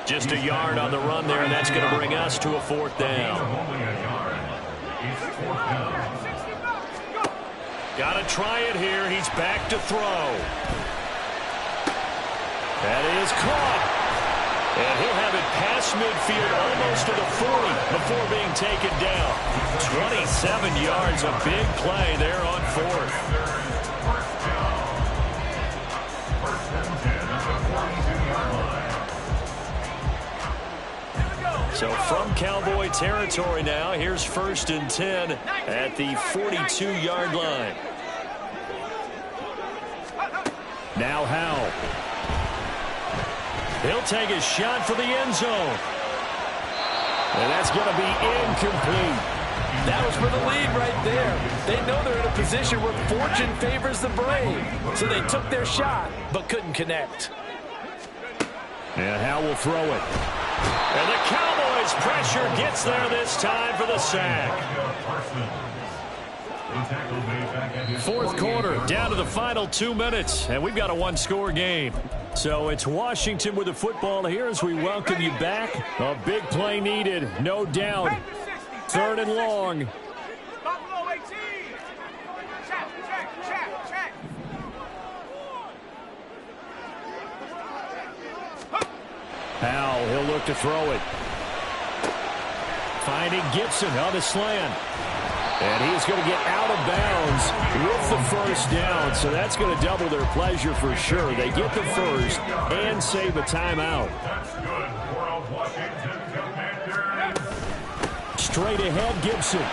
Just a yard on the run there, and that's going to bring us to a 4th down. Only a yard. It's 4th down. Got to try it here. He's back to throw. That is caught. And he'll have it past midfield almost to the 40 before being taken down. 27 yards, a big play there on 4th. First and 10 at the 42-yard line. So from Cowboy territory now, here's 1st and 10 at the 42-yard line. Now Howell. He'll take a shot for the end zone. And that's going to be incomplete. That was for the lead right there. They know they're in a position where fortune favors the brave. So they took their shot, but couldn't connect. And Howell will throw it. And the Cowboys' pressure gets there this time for the sack. Fourth quarter, down to the final 2 minutes, and we've got a one-score game. So it's Washington with the football here as we welcome you back. A big play needed, no doubt. Third and long. Powell, he'll look to throw it. Finding Gibson on the slant. And he's going to get out of bounds with the first down. So that's going to double their pleasure for sure. They get the first and save a timeout. Straight ahead, Gibson.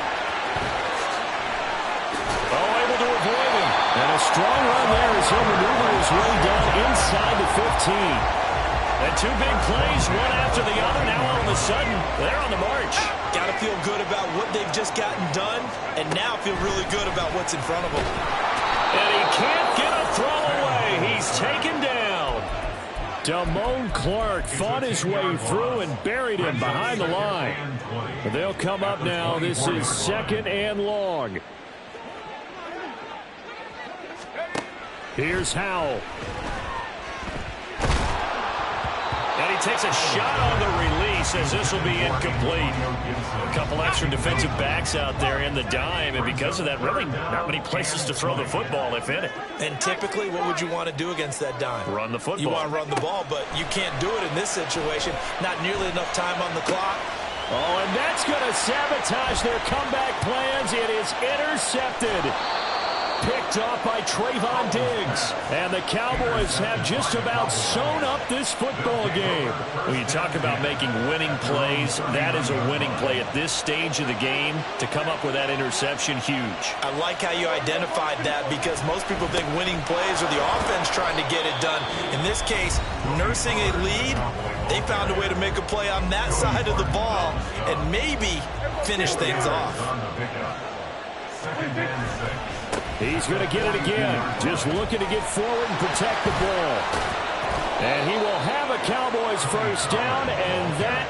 Oh, able to avoid him. And a strong run there as he'll maneuver his way down inside the 15. And two big plays, one after the other. Now all of a sudden, they're on the march. Got to feel good about what they've just gotten done, and now feel really good about what's in front of them. And he can't get a throw away. He's taken down. Damone Clark fought his way through and buried him behind the line. But they'll come up now. This is second and long. Here's Howell. And he takes a shot on the release as this will be incomplete. A couple extra defensive backs out there in the dime, and because of that, really not many places to throw the football, if any. And typically, what would you want to do against that dime? Run the football. You want to run the ball, but you can't do it in this situation. Not nearly enough time on the clock. Oh, and that's going to sabotage their comeback plans. It is intercepted. Picked off by Trayvon Diggs. And the Cowboys have just about sewn up this football game. When you talk about making winning plays, that is a winning play at this stage of the game. To come up with that interception, huge. I like how you identified that because most people think winning plays are the offense trying to get it done. In this case, nursing a lead, they found a way to make a play on that side of the ball and maybe finish things off. He's going to get it again. Just looking to get forward and protect the ball. And he will have a Cowboys first down, and that